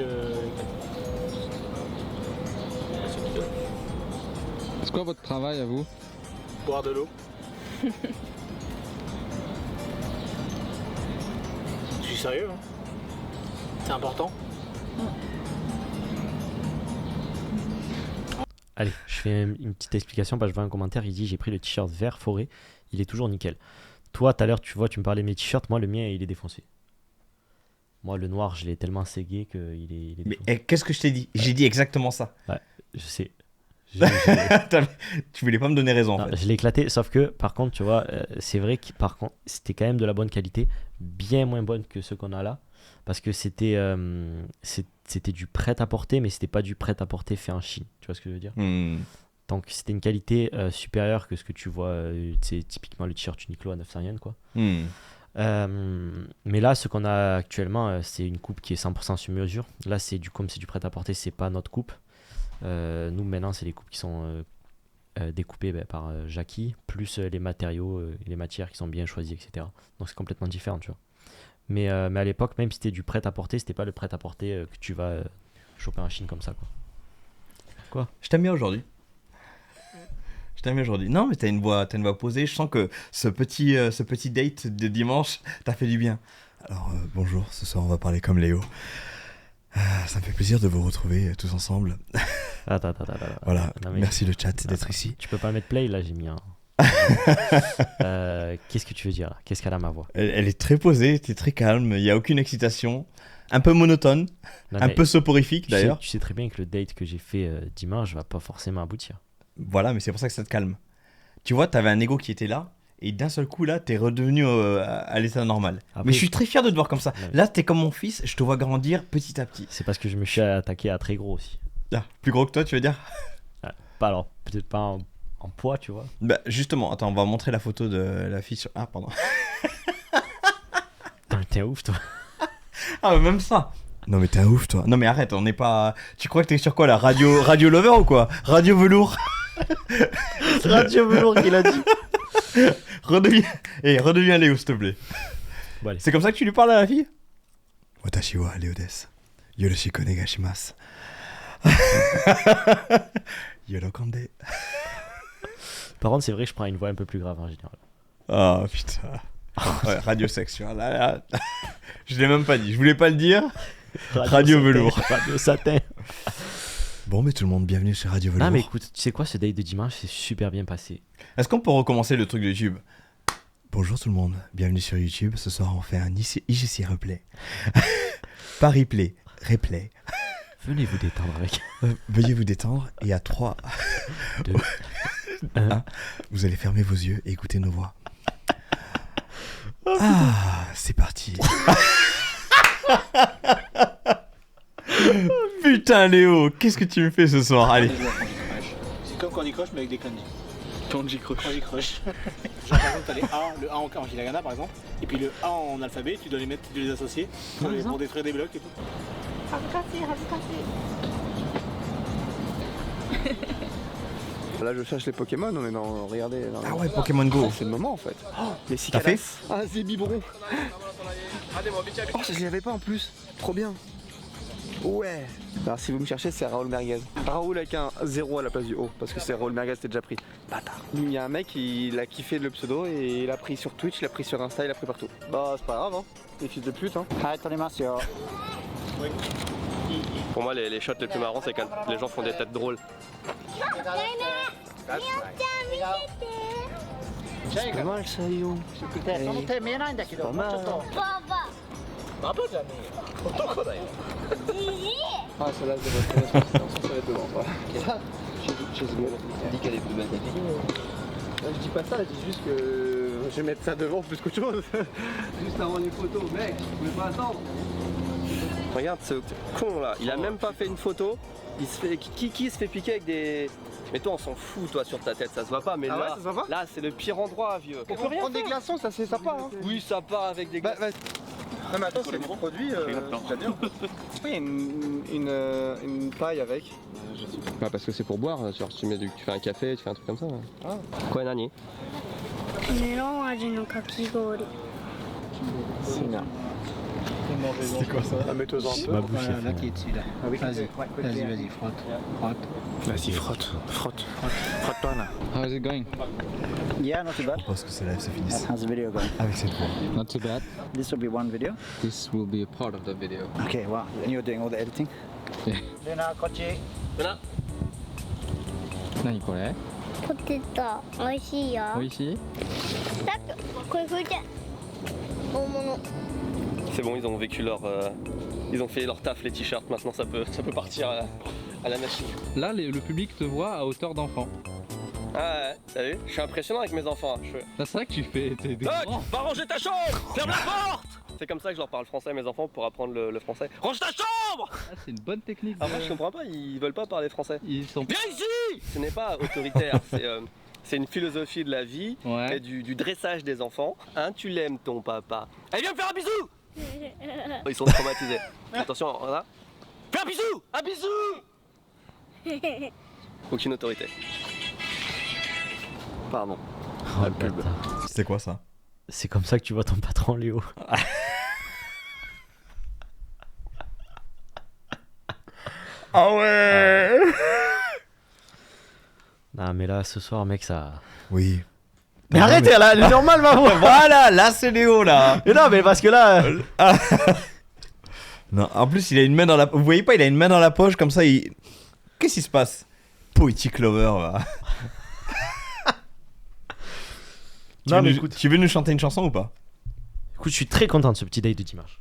C'est quoi votre travail à vous? Boire de l'eau. Je suis sérieux, hein. C'est important. Allez, je fais une petite explication parce que je vois un commentaire, il dit j'ai pris le t-shirt vert forêt, il est toujours nickel. Toi tout à l'heure tu vois, tu me parlais de mes t-shirts, moi le mien il est défoncé. Moi le noir je l'ai tellement ségué qu'il est défoncé. Mais qu'est-ce que je t'ai dit? J'ai dit exactement ça. Ouais, je sais. Tu voulais pas me donner raison en fait. Je l'ai éclaté, sauf que par contre tu vois, c'est vrai que par contre c'était quand même de la bonne qualité, bien moins bonne que ce qu'on a là. Parce que c'était du prêt-à-porter, mais c'était pas du prêt-à-porter fait en Chine. Tu vois ce que je veux dire? Donc c'était une qualité supérieure que ce que tu vois, c'est typiquement le t-shirt Uniqlo à 900 yens quoi. Mais là, ce qu'on a actuellement, c'est une coupe qui est 100% sur mesure. Là, comme c'est du prêt-à-porter, c'est pas notre coupe. Nous maintenant, c'est les coupes qui sont découpées par Jackie, plus les matériaux, les matières qui sont bien choisies, etc. Donc c'est complètement différent, tu vois. Mais à l'époque, même si c'était du prêt-à-porter, c'était pas le prêt-à-porter que tu vas choper en Chine comme ça, quoi. Quoi? Je t'aime bien aujourd'hui. Non, mais t'as une voix posée. Je sens que ce petit date de dimanche t'a fait du bien. Alors bonjour, ce soir on va parler comme Léo. Ça me fait plaisir de vous retrouver tous ensemble. Attends. Voilà, Non, mais- merci le chat d'être ici. Tu peux pas mettre play là, j'ai mis un. Qu'est-ce que tu veux dire là? Qu'est-ce qu'elle a ma voix? Elle est très posée, t'es très calme, il n'y a aucune excitation. Un peu monotone, Non, un mais peu soporifique tu sais- d'ailleurs. Tu sais très bien que le date que j'ai fait dimanche va pas forcément aboutir. Voilà, mais c'est pour ça que ça te calme. Tu vois, t'avais un ego qui était là, et d'un seul coup là, t'es redevenu à l'état normal. Après, mais je suis très fier de te voir comme ça. Ouais. Là, t'es comme mon fils, je te vois grandir petit à petit. C'est parce que je me suis attaqué à très gros aussi. Ah, plus gros que toi, tu veux dire? Pas alors, peut-être pas en poids, tu vois. Bah justement, attends, on va montrer la photo de la fille sur... Ah, pardon. Putain, t'es un ouf, toi. Ah, mais même ça. Non mais t'es un ouf toi. Non mais arrête, on n'est pas... Tu crois que t'es sur quoi là? Radio Lover ou quoi? Radio Velours. Radio Velours qu'il a dit. Redeviens Léo s'il te plaît. Bon, allez. C'est comme ça que tu lui parles à la fille? Watashi wa Léo desu. Yoroshiku onegaishimasu. Yorokonde. Par contre, c'est vrai que je prends une voix un peu plus grave en général. Oh putain. Ouais, radio sexuel. Là. Je l'ai même pas dit. Je voulais pas le dire. Radio satin, Velours. Radio satin. Bon mais tout le monde, bienvenue sur Radio Velours. Non mais écoute, tu sais quoi, ce date de dimanche c'est super bien passé. Est-ce qu'on peut recommencer le truc de YouTube? Bonjour tout le monde, bienvenue sur YouTube. Ce soir on fait un IGC replay. Pas replay, replay. Venez vous détendre avec. Veuillez vous détendre et à 3, 2, 1, vous allez fermer vos yeux et écouter nos voix. Ah, c'est parti. Putain Léo, qu'est-ce que tu me fais ce soir? Allez. C'est comme Candy Crush mais avec des candies. Candy Crush. Genre par exemple t'as les A, le A en hiragana par exemple, et puis le A en alphabet, tu dois les mettre, tu dois les associer pour détruire des blocs et tout. Là, je cherche les Pokémon, on est dans. Regardez. Ah ouais, Pokémon Go. C'est le moment en fait. Oh, les T'as fait? cicalas. Ah, c'est biberon. Oh, je l'avais pas en plus. Trop bien. Ouais. Alors, si vous me cherchez, c'est Raoul Merguez. Raoul avec un 0 à la place du O, parce que c'est Raoul Merguez, c'était déjà pris. Bâtard. Il y a un mec, il a kiffé le pseudo et il l'a pris sur Twitch, il l'a pris sur Insta, il l'a pris partout. Bah, c'est pas grave, hein. Les fils de pute, hein. Pour moi, les shots les plus marrants, c'est quand les gens font des têtes drôles. C'est pas mal ça, Léo. Pas mal. Ah, celle-là, je devrais très bien, ça va être devant, quoi. Chez ce gars, il dit qu'elle est plus belle. Je dis pas ça, je dis juste que je vais mettre ça devant plus qu'autre chose. Juste avant les photos, mec, je pouvais pas attendre. Regarde ce con là, il a même pas fait une photo. Il se fait... Qui se fait piquer avec des... Mais toi on s'en fout toi sur ta tête, ça se voit pas, mais Ah là, ouais, ça se voit pas là c'est le pire endroit vieux. On peut prendre des glaçons, ça c'est sympa, hein. Oui ça part avec des glaçons. Non mais attends, c'est mon produit, j'adore. Oui, une paille avec. Bah parce que c'est pour boire, genre tu fais un café, tu fais un truc comme ça. Ah. Quoi Nani? メロン味のかき氷。 C'est bien. C'est quoi ça? Mets-toi-en un peu. Voilà, là qui est dessus là. Vas-y, frotte. Vas-y, frotte. Frotte-toi là. How is it going? Yeah, not too bad. Je pense que c'est là que ça finisse. How's the video going? Avec cette voix. Not too bad. This will be one video. This will be a part of the video. Okay, wow. And you're doing all the editing? Yeah. Luna, kochi. 何これ？ポテト、美味しいよ。美味しい？だってこれ拭いて。大物。 C'est bon, ils ont vécu leur... ils ont fait leur taf les t-shirts, maintenant ça peut partir à la machine. Là, le public te voit à hauteur d'enfant. Ah ouais, t'as vu? Je suis impressionnant avec mes enfants. Hein. C'est ça que tu fais. T'es des Doc, grands. va ranger ta chambre! Ferme la porte! C'est comme ça que je leur parle français à mes enfants pour apprendre le français. Range ta chambre! Ah, c'est une bonne technique. Après, je comprends pas, ils veulent pas parler français. Ils sont. Viens ici! Ce n'est pas autoritaire, c'est une philosophie de la vie et du dressage des enfants. Hein, tu l'aimes ton papa. Allez, viens me faire un bisou! Ils sont traumatisés. Attention, voilà. Fais un bisou! Un bisou! Aucune autorité. Pardon. Oh, La pub. bâtard. C'est quoi ça? C'est comme ça que tu vois ton patron Léo. Ah ouais. Non mais là ce soir mec ça... Oui. Mais arrêtez là, elle est normale ma voix. Voilà, là c'est Léo là. Mais non mais parce que là... Non, en plus, il a une main dans la... Vous voyez pas, il a une main dans la poche, comme ça, il... Qu'est-ce qui se passe? Poetic Lover, va. Non, mais écoute... Tu veux nous chanter une chanson ou pas? Écoute, je suis très content de ce petit date de dimanche.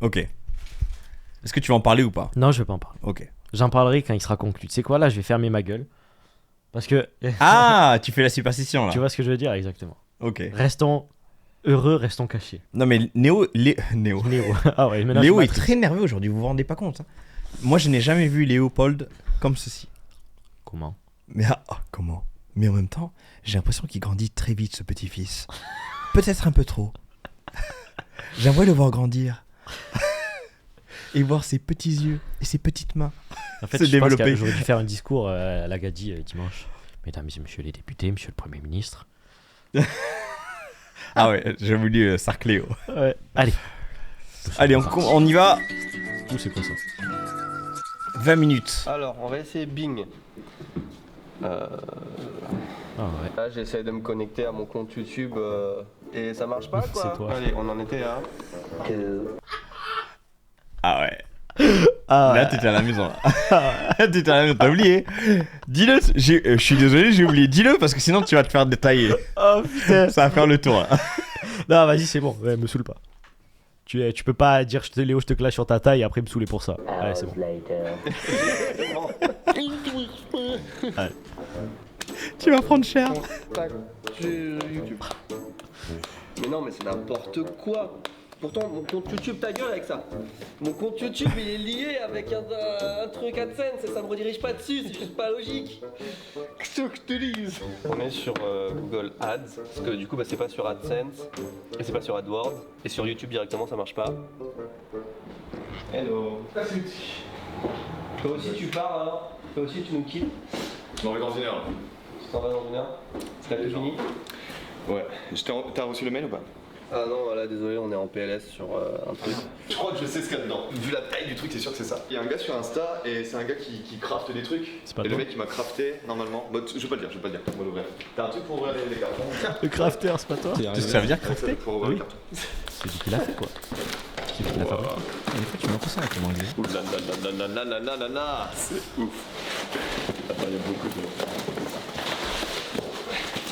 Ok. Est-ce que tu vas en parler ou pas? Non, je vais pas en parler. Ok. J'en parlerai quand il sera conclu. Tu sais quoi, là, je vais fermer ma gueule. Parce que... Ah, tu fais la superstition, là. Tu vois ce que je veux dire? Exactement. Ok. Restons heureux, restons cachés. Non, mais Néo... Néo. Ah ouais, maintenant, Léo je est m'attriste. très nerveux aujourd'hui, vous vous rendez pas compte, hein. Moi, je n'ai jamais vu Léopold comme ceci. Comment? Mais comment? Mais en même temps, j'ai l'impression qu'il grandit très vite, ce petit-fils. Peut-être un peu trop. J'aimerais le voir grandir. Et voir ses petits yeux et ses petites mains En fait, se je pense que développer. j'aurais dû faire un discours à l'Agadi dimanche. Mesdames et messieurs les députés, monsieur le Premier ministre. Ah ouais, j'ai voulu sarcler. Ouais. Allez. Allez, on y va. Où c'est quoi ça? 20 minutes. Alors, on va essayer Bing. Ah ouais. Là, j'essaie de me connecter à mon compte YouTube et ça marche pas quoi. C'est toi. Allez, on en était à. Ah ouais. Ah Là, ouais. t'étais à la maison. T'étais à la maison, t'as oublié. Dis-le, je suis désolé, j'ai oublié. Dis-le parce que sinon tu vas te faire détailler. Oh putain. Ça va faire le tour. Là. Non, vas-y, c'est bon. Ouais, me saoule pas. Tu peux pas dire Léo, je te clash sur ta taille et après me saouler pour ça. Allez, c'est bon. Allez. Tu vas prendre cher. YouTube. Mais non, mais c'est n'importe quoi. Pourtant, mon compte YouTube, ta gueule avec ça. Mon compte YouTube, il est lié avec un truc AdSense et ça me redirige pas dessus, c'est juste pas logique. Qu'est-ce que je te dise? On est sur Google Ads, parce que du coup, bah, c'est pas sur AdSense, et c'est pas sur AdWords, et sur YouTube directement, ça marche pas. Hello. Toi aussi, tu pars alors? Toi aussi, tu nous quittes? Je m'en vais dans une heure. Tu t'en vas dans une heure? C'est tout fini? Ouais. T'as reçu le mail ou pas? Ah non, là désolé, on est en PLS sur un truc. Je crois que je sais ce qu'il y a dedans. Vu la taille du truc, c'est sûr que c'est ça. Il y a un gars sur Insta et c'est un gars qui crafte des trucs. C'est pas et toi. le mec il m'a crafté normalement. Bah, je vais pas le dire, on va l'ouvrir. T'as un truc pour ouvrir les cartons? Le crafter, c'est pas toi? Qu'est-ce que ça veut dire crafter? Pour ouvrir Oui. les cartons. C'est lui qui l'a fait quoi. C'est lui qui l'a fabriqué. Des fois, tu m'as l'impression avec ton anglais. Ouh là là là là là là là là. C'est ouf. Attends, il y a beaucoup de.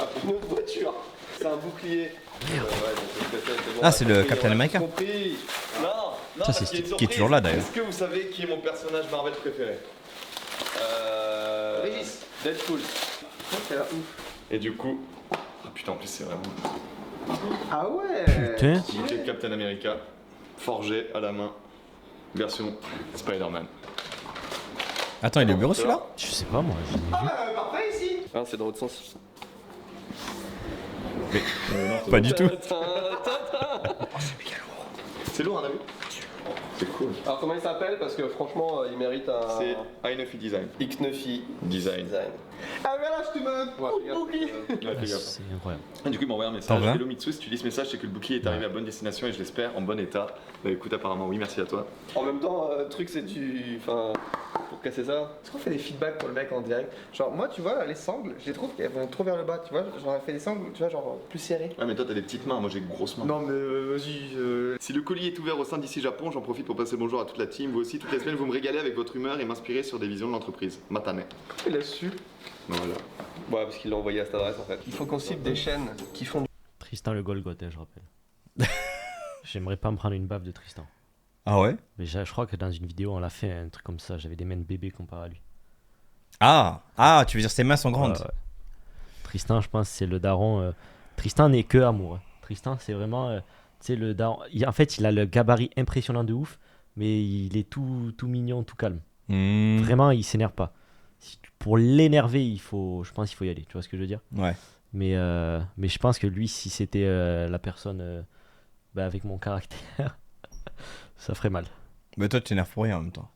Ah, une autre voiture. C'est un bouclier. Ah, c'est le Captain America. Compris. Non, non. Ça, c'est parce qu'il y a une qui est surprise. toujours là d'ailleurs. Est-ce que vous savez qui est mon personnage Marvel préféré? Régis. Deadpool. C'est là ouf. Et du coup. Ah putain, en plus c'est vraiment. Ah ouais. Putain. Bouquet de Captain America, forgé à la main, version Spider-Man. Attends, il est au bureau celui-là? Je sais pas moi, je l'ai vu. Parfait ici. Ah, c'est dans l'autre sens. Mais pas du tout. C'est lourd, on a vu? C'est cool. Alors comment il s'appelle? Parce que franchement, il mérite un... C'est iNuffy Design. X9i Design. Ah mais là je te mets un bouclier. Ouais, fais gaffe. C'est incroyable. Et du coup, il m'a envoyé un T'en message. veux un? Hello Mitsu, si tu lis ce message, c'est que le bouclier est arrivé à bonne destination et je l'espère en bon état. Bah écoute, apparemment, oui, merci à toi. En même temps, le truc c'est du... Enfin, pour casser ça... Est-ce qu'on fait des feedbacks pour le mec en direct? Genre moi tu vois là, les sangles, je les trouve qu'elles vont trop vers le bas, tu vois. J'aurais fait des sangles, tu vois, genre plus serrées. Ouais, mais toi, t'as des petites mains, moi j'ai de grosses mains. Non mais vas-y. Si le colis est ouvert au sein d'ici Japon, j'en profite pour passer le bonjour à toute la team. Vous aussi, toutes les semaines, vous me régalez avec votre humeur et m'inspirez sur des visions de l'entreprise. Matane. Il a su. Voilà. Ouais, parce qu'il l'a envoyé à cette adresse en fait. Il faut qu'on cible des chaînes qui font du... Tristan le Golgoth, je rappelle. J'aimerais pas me prendre une baffe de Tristan. Ah ouais? Mais je crois que dans une vidéo on l'a fait un truc comme ça, j'avais des mains de bébé comparé à lui. Ah, tu veux dire ses mains sont grandes? Ouais. Tristan, je pense, c'est le daron. Tristan n'est que amour. Hein. Tristan, c'est vraiment. Tu sais, le daron. En fait, il a le gabarit impressionnant de ouf, mais il est tout mignon, tout calme. Vraiment, il s'énerve pas. Pour l'énerver, je pense qu'il faut y aller. Tu vois ce que je veux dire? Ouais. Mais je pense que lui, si c'était la personne avec mon caractère, ça ferait mal. Mais toi, tu t'énerves pour rien en même temps.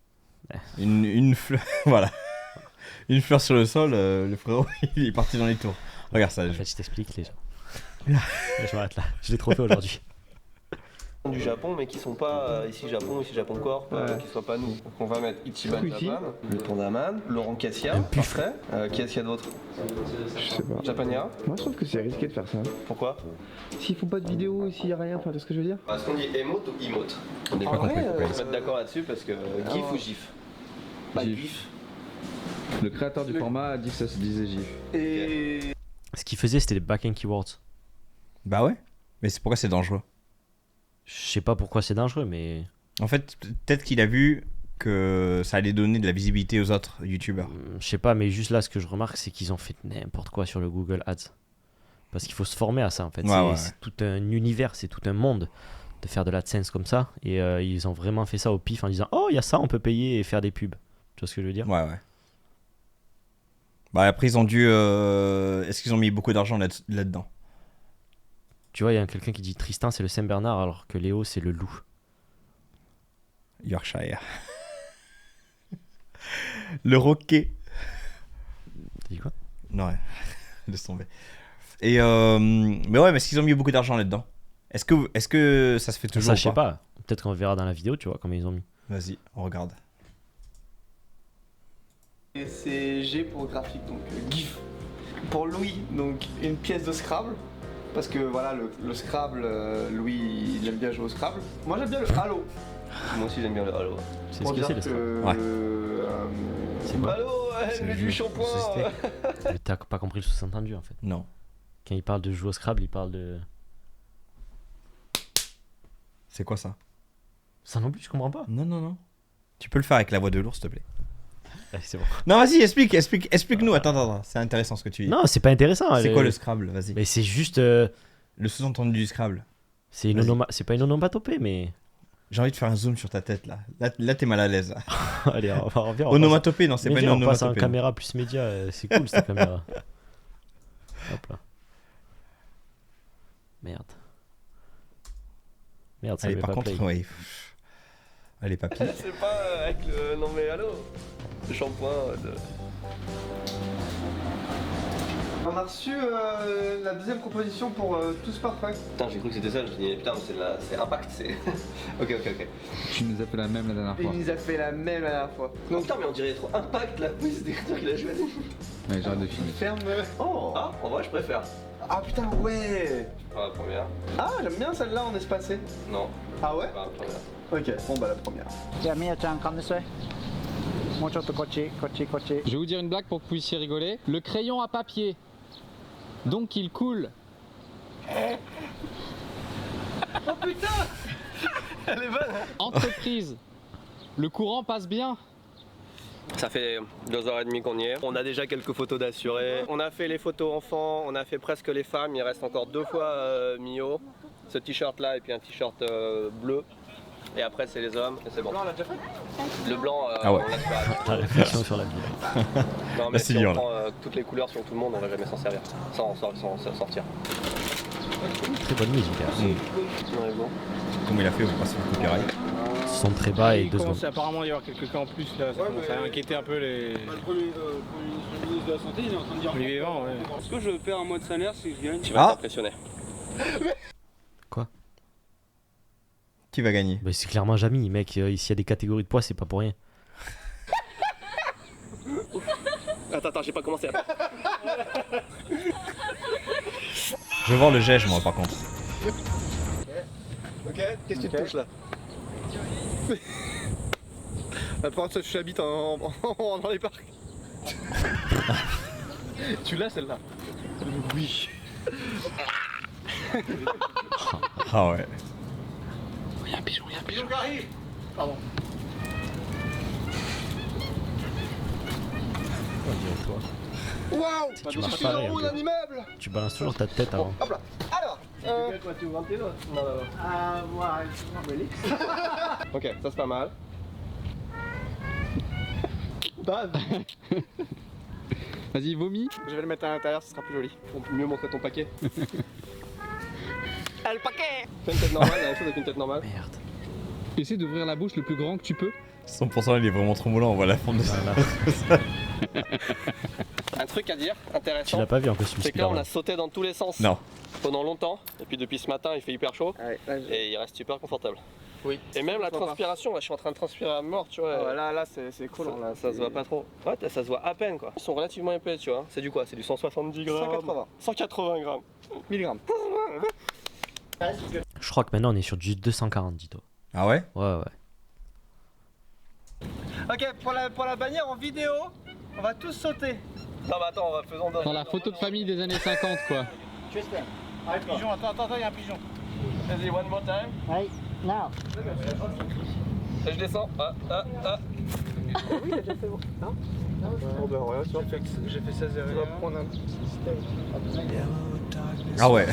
Une fleur. Voilà. Une fleur sur le sol, le frérot, il est parti dans les tours. Regarde ça. En fait, je t'explique, les gens. Je m'arrête là. Je l'ai trop fait aujourd'hui. du Japon mais qui sont pas ici Japon Corp, qui soient pas nous. Donc on va mettre Ichiban Japan, le Tondaman, Laurent Cassia, après, qui est-ce qu'il y a d'autre? Je sais pas. Japania. Moi je trouve que c'est risqué de faire ça. Pourquoi? S'ils font pas de vidéo, s'il y a rien, enfin tu vois ce que je veux dire? Est-ce qu'on dit emote ou emote? On est pas compris. On va se mettre d'accord là-dessus parce que GIF ou GIF? Pas GIF. Le créateur du format a dit que ça se disait GIF. Et... Ce qu'il faisait, c'était des back-end keywords. Bah ouais. Mais c'est pourquoi c'est dangereux? Je sais pas pourquoi c'est dangereux, mais... En fait, peut-être qu'il a vu que ça allait donner de la visibilité aux autres youtubeurs. Je sais pas, mais juste là, ce que je remarque, c'est qu'ils ont fait n'importe quoi sur le Google Ads. Parce qu'il faut se former à ça, en fait. C'est tout un univers, c'est tout un monde de faire de l'AdSense comme ça. Et ils ont vraiment fait ça au pif en disant « Oh, il y a ça, on peut payer et faire des pubs. » Tu vois ce que je veux dire? Ouais. Bah après, ils ont dû... Est-ce qu'ils ont mis beaucoup d'argent là-dedans? Tu vois, il y a quelqu'un qui dit Tristan, c'est le Saint-Bernard, alors que Léo, c'est le loup. Yorkshire. Le Roquet. T'as dit quoi? Non, ouais. Laisse tomber. Et mais ouais, mais est-ce qu'ils ont mis beaucoup d'argent là-dedans? Est-ce que ça se fait toujours? Ça, je sais pas. Peut-être qu'on verra dans la vidéo, tu vois, combien ils ont mis. Vas-y, on regarde. Et c'est G pour graphique, donc GIF. Pour Louis, donc une pièce de Scrabble. Parce que voilà, le Scrabble, Louis, il aime bien jouer au Scrabble. Moi j'aime bien le Halo. Moi aussi j'aime bien le Halo. C'est ce que c'est le Scrabble. C'est quoi? Halo, elle met du shampoing. Mais t'as pas compris le sous-entendu en fait. Non. Quand il parle de jouer au Scrabble, il parle de... C'est quoi ça? Ça non plus, je comprends pas. Non. Tu peux le faire avec la voix de l'ours, s'il te plaît. C'est bon. Non, vas-y, explique-nous. Attends, c'est intéressant ce que tu dis. Non, c'est pas intéressant. C'est quoi le Scrabble? Vas-y. Mais c'est juste... Le sous-entendu du Scrabble. C'est pas une onomatopée, mais... J'ai envie de faire un zoom sur ta tête, là. Là t'es mal à l'aise. Allez, on va revenir. Onomatopée, non, c'est pas une onomatopée. On passe en onomatopée. caméra plus média, c'est cool cette caméra. Hop là. Merde, ça Allez, met par pas contre, play. ouais. Allez, papy. C'est pas avec le... Non mais Halo. Le shampoing de... On a reçu la deuxième proposition pour Tous Parfait. Putain, j'ai cru que c'était ça, je me dis putain, c'est Impact, c'est... ok. Tu nous as fait la même la dernière fois. Il nous a fait la même la dernière fois. Non, putain, mais on dirait trop Impact là, oui, c'est d'écriture qu'il a choisi. Ouais, j'arrête de filmer. Ferme. Oh. Ah, en vrai, je préfère. Ah putain, ouais. Pas la première. Ah, j'aime bien celle-là en espacé. Non. Ah ouais? Pas la première. Ok, bon bah la première. じゃあみやちゃん噛んでそれもうちょっとこっちこっちこっち Je vais vous dire une blague pour que vous puissiez rigoler. Le crayon à papier, donc il coule. Oh putain. Elle est bonne. Entreprise, le courant passe bien. Ça fait 2h30 qu'on y est. On a déjà quelques photos d'assurés. On a fait les photos enfants, on a fait presque les femmes. Il reste encore 2 fois Mio. Ce t-shirt là et puis un t-shirt bleu. Et après c'est les hommes et c'est bon. Le blanc on l'a déjà fait? Le blanc Ah ouais. on l'a fait. La réflexion sur la vie. Non mais si on là. prend toutes les couleurs sur tout le monde on va jamais s'en servir. Sans sortir. Très bonne musique. Hein. Ouais, bon. Comment il a fait pour pas se faire copyright? Son très bas et 2 Il commence secondes. apparemment à y avoir quelques cas en plus là, ça commence à inquiéter un peu les... Le premier ministre de la Santé, il est en train de dire... Les vivants, ouais. Est-ce que je perds un mois de salaire si je gagne? Tu vas t'impressionner. Quoi? Qui va gagner? Bah, c'est clairement Jamy, mec. S'il y a des catégories de poids, c'est pas pour rien. Attends, j'ai pas commencé. Je veux voir le gège, moi, par contre. Ok, qu'est-ce que tu te touches là? La première fois que je habite dans les parcs. Tu l'as celle-là? Oui. Ah ouais. Il y a un pigeon, qui arrive. Pardon. Waouh! Tu marches pareil, en haut un d'un peu. immeuble! Tu balances toujours ta tête avant. Hop là! Alors! Quoi, tu ouvres tes doigts? Non. moi Ok, ça c'est pas mal. Bave. Vas-y, vomis. Je vais le mettre à l'intérieur, ce sera plus joli. Pour mieux montrer ton paquet. Ah, le paquet! Fais une tête normale, la même chose avec une tête normale. Merde. Essaie d'ouvrir la bouche le plus grand que tu peux. 100% il est vraiment trop moulant, on voit la forme de ça. Un truc à dire Tu intéressant. l'as pas vu en costume C'est que là on a Spider-Man. sauté dans tous les sens Non. pendant longtemps. Et puis depuis ce matin il fait hyper chaud. Et il reste super confortable. Oui. Et même la transpiration, là je suis en train de transpirer à mort, tu vois. Là c'est cool. Là, ça se voit pas trop. Ouais, ça se voit à peine quoi. Ils sont relativement épais, tu vois. C'est du quoi? C'est du 170 grammes. 180. 180 grammes. Milligrammes. Je crois que maintenant on est sur du 240, dis-toi. Ah ouais? Ouais. Ok, pour la bannière en vidéo, on va tous sauter. Non mais attends, on va faisons Dans la photo de famille des années 50 quoi. Ah, le pigeon, attends, il y a un pigeon. Vas-y, one more time. Hey, now. Et je descends. Oui, il a déjà fait bon. Non. Oh bah ouais, j'ai fait 16 erreurs. Tu vas prendre un petit système. Ah ouais.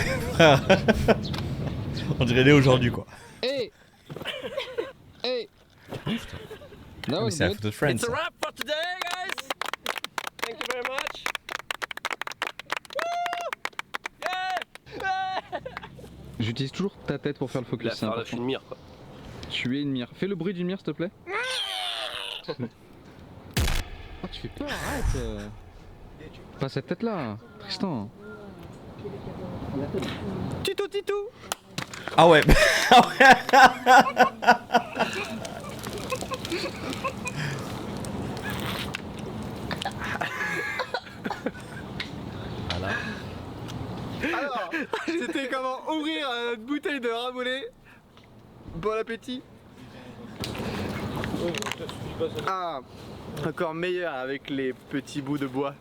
On dirait Léo aujourd'hui quoi. Hey. That Mais was c'est la good. photo de Friends. It's a wrap for today, guys. Thank you very much. J'utilise toujours ta tête pour faire le focus. C'est Là, je important. suis une mire quoi. Tu es une mire. Fais le bruit d'une mire s'il te plaît. Oh, tu fais peur, arrête. Pas cette tête là, Tristan. Titou. Ah ouais. Voilà. Alors, c'était comment ouvrir une bouteille de ramonée. Bon appétit. Ah, encore meilleur avec les petits bouts de bois.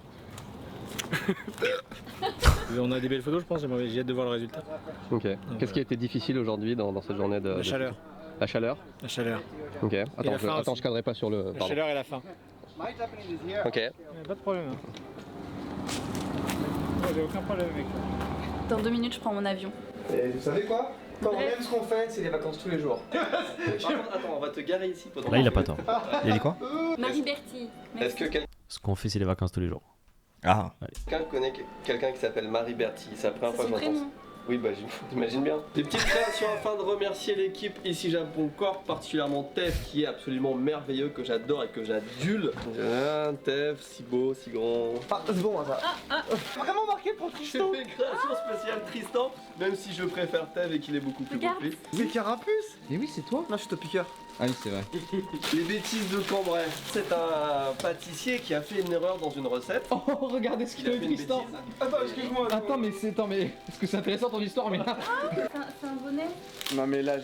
On a des belles photos, je pense, j'ai hâte de voir le résultat. Ok. Qu'est-ce qui a été difficile aujourd'hui dans cette journée de... La chaleur. La chaleur? La chaleur. Ok. la Attends, faim aussi. je cadrerai pas sur le... La Pardon. chaleur et la faim. Ok. Pas de problème. J'ai aucun problème avec ça. Dans 2 minutes, je prends mon avion. Et vous savez quoi? Quand on aime ce qu'on fait, c'est les vacances tous les jours. Par contre, attends, on va te garer ici pendant... Là il a pas tort. Il a dit quoi? Marie Berti. Est-ce que Ce qu'on fait c'est les vacances tous les jours. Ah. quelqu'un connaît quelqu'un qui s'appelle Marie Berti? C'est la première fois que son j'entends ça. prénom. Oui, bah j'imagine bien. Des petites créations afin de remercier l'équipe ici Japon Corp, particulièrement Tef qui est absolument merveilleux, que j'adore et que j'adule. Tef, si beau, si grand. Ah, c'est bon, ça. Vraiment marqué pour J'ai Tristan. fait création spéciale Tristan, même si je préfère Tef et qu'il est beaucoup plus Regarde. complet. C'est Carapuce. Mais oui, c'est toi. Non, je suis Topiqueur. Ah oui, c'est vrai. Les bêtises de Cambrai. C'est un pâtissier qui a fait une erreur dans une recette. Oh, regardez ce qu'il a fait fait une Tristan. bêtise. Attends, excuse-moi. Attends, mais est-ce que c'est intéressant ton histoire, mais là. C'est un bonnet. Non, mais là,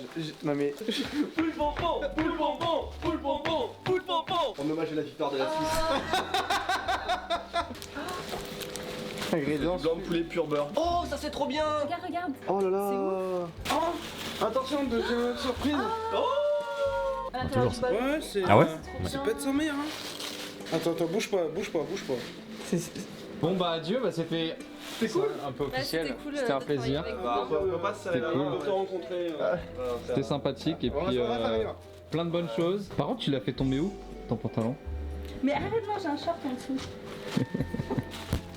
non, mais. Poule bonbon, poule bonbon, poule bonbon, poule bonbon. En hommage à la victoire de la Suisse. Ingrédients. Blanc de poulet pur beurre. Oh, ça c'est trop bien. Regarde. Oh là là. C'est Oh, attention, deuxième surprise. Toujours ça. Ouais, c'est. Ah ouais? C'est pas de sa mère, hein. Attends, bouge pas. Bon bah adieu, bah c'était cool. un peu officiel. c'était cool, C'était un de plaisir. travailler avec Bah, on peut pas C'était cool. te rencontrer. C'était sympathique et puis plein de bonnes choses. Par contre, tu l'as fait tomber où ton pantalon? Mais arrête-moi, j'ai un short en dessous.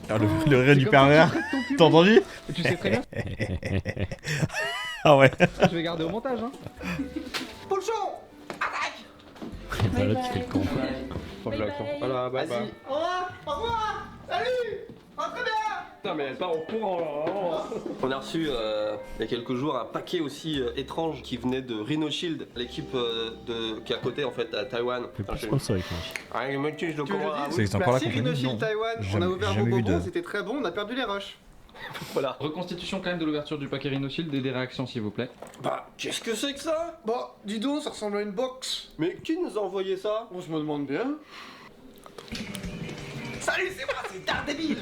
Ah, le rire du pervers. T'as entendu? Tu sais très bien. Ah ouais. Je vais garder au montage. Hein. Poulchon. Bah, là tu fais le con. Bye bye. Voilà, Vas-y. Au revoir. Salut. Rentre bien. Non mais elle part en courant là. On a reçu il y a quelques jours un paquet aussi étrange qui venait de Rhino Shield, l'équipe qui est à côté en fait à Taïwan. Fait plus sponsorique. Ah, le moitié, je le comprends. Ah, oui. C'est encore la Merci compagnie? Rhino Shield Non. Taïwan. On a Jamais- ouvert jamais vos eu bonbons, de- c'était très bon, on a perdu les rushs. Voilà. Reconstitution quand même de l'ouverture du paquet Rhino Shield et des réactions s'il vous plaît. Bah, qu'est-ce que c'est que ça? Bon, dis donc, ça ressemble à une box. Mais qui nous a envoyé ça? On se me demande bien. Salut, c'est moi, c'est Daredevil.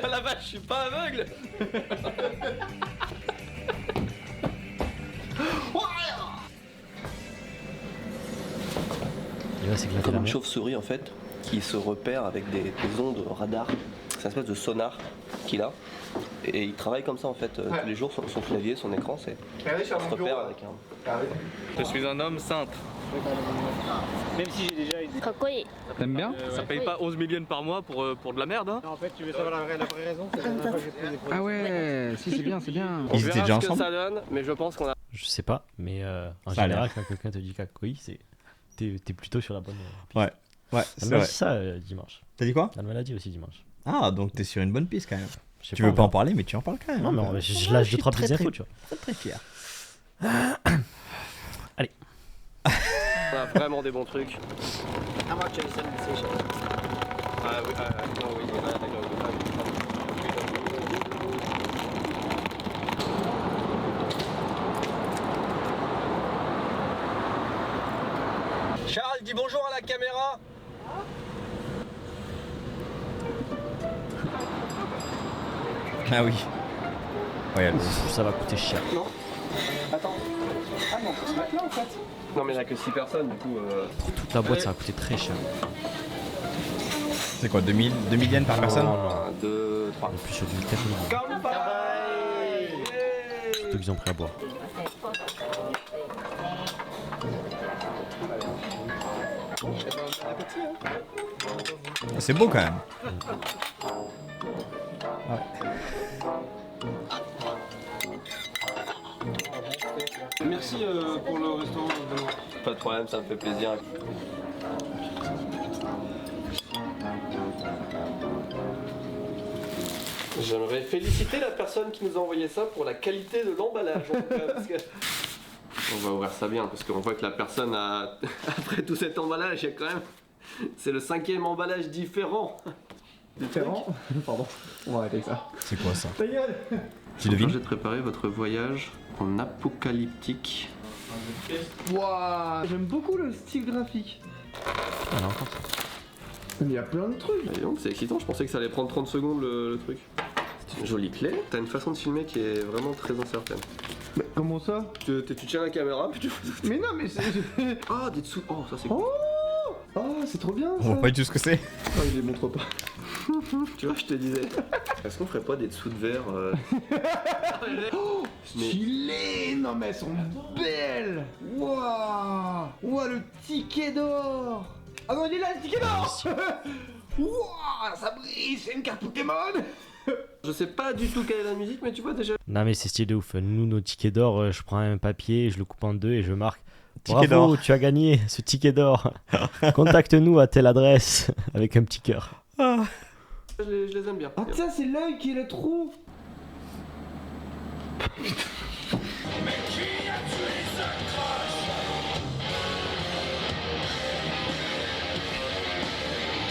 Ah la vache, je suis pas aveugle. Il va s'éclater Comme la une mer. chauve-souris en fait, qui se repère avec des ondes radar. C'est une espèce de sonar qu'il a. Et il travaille comme ça en fait tous les jours, son clavier, son écran, c'est. Regardez, je suis à Il se mon bureau. repère avec un. Je suis un homme simple. Même si j'ai déjà une. T'aimes bien? Ça paye pas 11 millions par mois pour de la merde, hein. Non, en fait, tu veux savoir la vraie raison? C'est la dernière fois que j'ai posé des problèmes. Ah ouais, si c'est bien, c'est bien. On Ils étaient verra déjà ce que ensemble? ça donne, mais je pense qu'on a. Je sais pas, mais en Ça a général l'air. quand quelqu'un te dit kakoi, c'est t'es plutôt sur la bonne piste. Ouais. Ouais, Elle c'est m'a vrai. dit ça dimanche. T'as dit quoi? Elle me l'a dit aussi dimanche. Ah, donc t'es sur une bonne piste quand même. Je sais Tu pas veux pas en encore. parler, mais tu en parles quand même. Non, mais je lâche 2-3 petites infos, tu vois. Très fier. Allez. On a vraiment des bons trucs. How much are you selling the t-shirt? Non, oui, d'accord. Charles, dis bonjour à la caméra. Ah oui. Ouais, ça va coûter cher. Non. Attends. Ah non, c'est là en fait. Non, mais il n'y a que 6 personnes, du coup. Toute la boîte, ça va coûter très cher. C'est quoi, 2000 yens par personne? Non, non. 1, 2, 3. On est plus sur du 4000 yens. Surtout qu'ils ont pris à boire. C'est beau quand même. Merci pour le restaurant. Pas de problème, ça me fait plaisir. J'aimerais féliciter la personne qui nous a envoyé ça pour la qualité de l'emballage. En tout cas, parce que... On va ouvrir ça bien parce qu'on voit que la personne a... Après tout cet emballage, il y a quand même... C'est le 5e emballage différent. Différent? Pardon, on va arrêter avec ça. C'est quoi ça? Ta gueule! Tu devines? J'ai préparé votre voyage en apocalyptique. Waouh, j'aime beaucoup le style graphique. Ah non, encore ça. Mais il y a plein de trucs. Et donc c'est excitant, je pensais que ça allait prendre 30 secondes le truc. C'est une jolie clé. T'as une façon de filmer qui est vraiment très incertaine. Mais comment ça? Tu tiens la caméra puis tu... Mais non, mais c'est... Ah, des dessous. Oh, ça c'est cool. Oh, c'est trop bien On ça. voit pas du tout ce que c'est. Oh, il les montre pas. Tu vois, je te disais. Est-ce qu'on ferait pas des dessous de verre Oh, stylé. Non mais elles sont belles. Waouh. Waouh, le ticket d'or. Ah non, il est là, le ticket d'or. Waouh, ça brille, c'est une carte Pokémon. Je sais pas du tout quelle est la musique, mais tu vois déjà. Non, mais c'est stylé de ouf. Nous, nos tickets d'or, je prends un papier, je le coupe en deux et je marque. Ticket Bravo, d'or. tu as gagné ce ticket d'or. Contacte-nous à telle adresse avec un petit cœur. Je les aime bien. Ah tiens, c'est l'œil qui est le trou.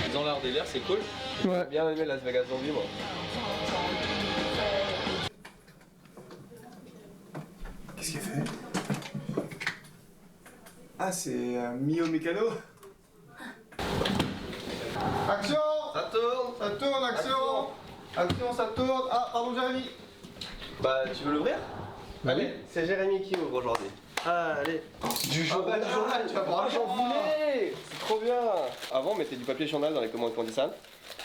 Ils ont l'air délire, c'est cool. Ouais. Bien aimé Las Vegas Zombie, moi. Qu'est-ce qu'elle fait? Ah, c'est Mio Mécano. Action! Ça tourne! Ça tourne, action! Action, ça tourne! Ah, pardon, Jérémy! Bah, tu veux l'ouvrir? Allez, c'est Jérémy qui ouvre aujourd'hui. Allez. Du journal, du journal, tu vas pouvoir j'en voulais. C'est trop bien. Avant, on mettait du papier journal dans les commandes Candysan.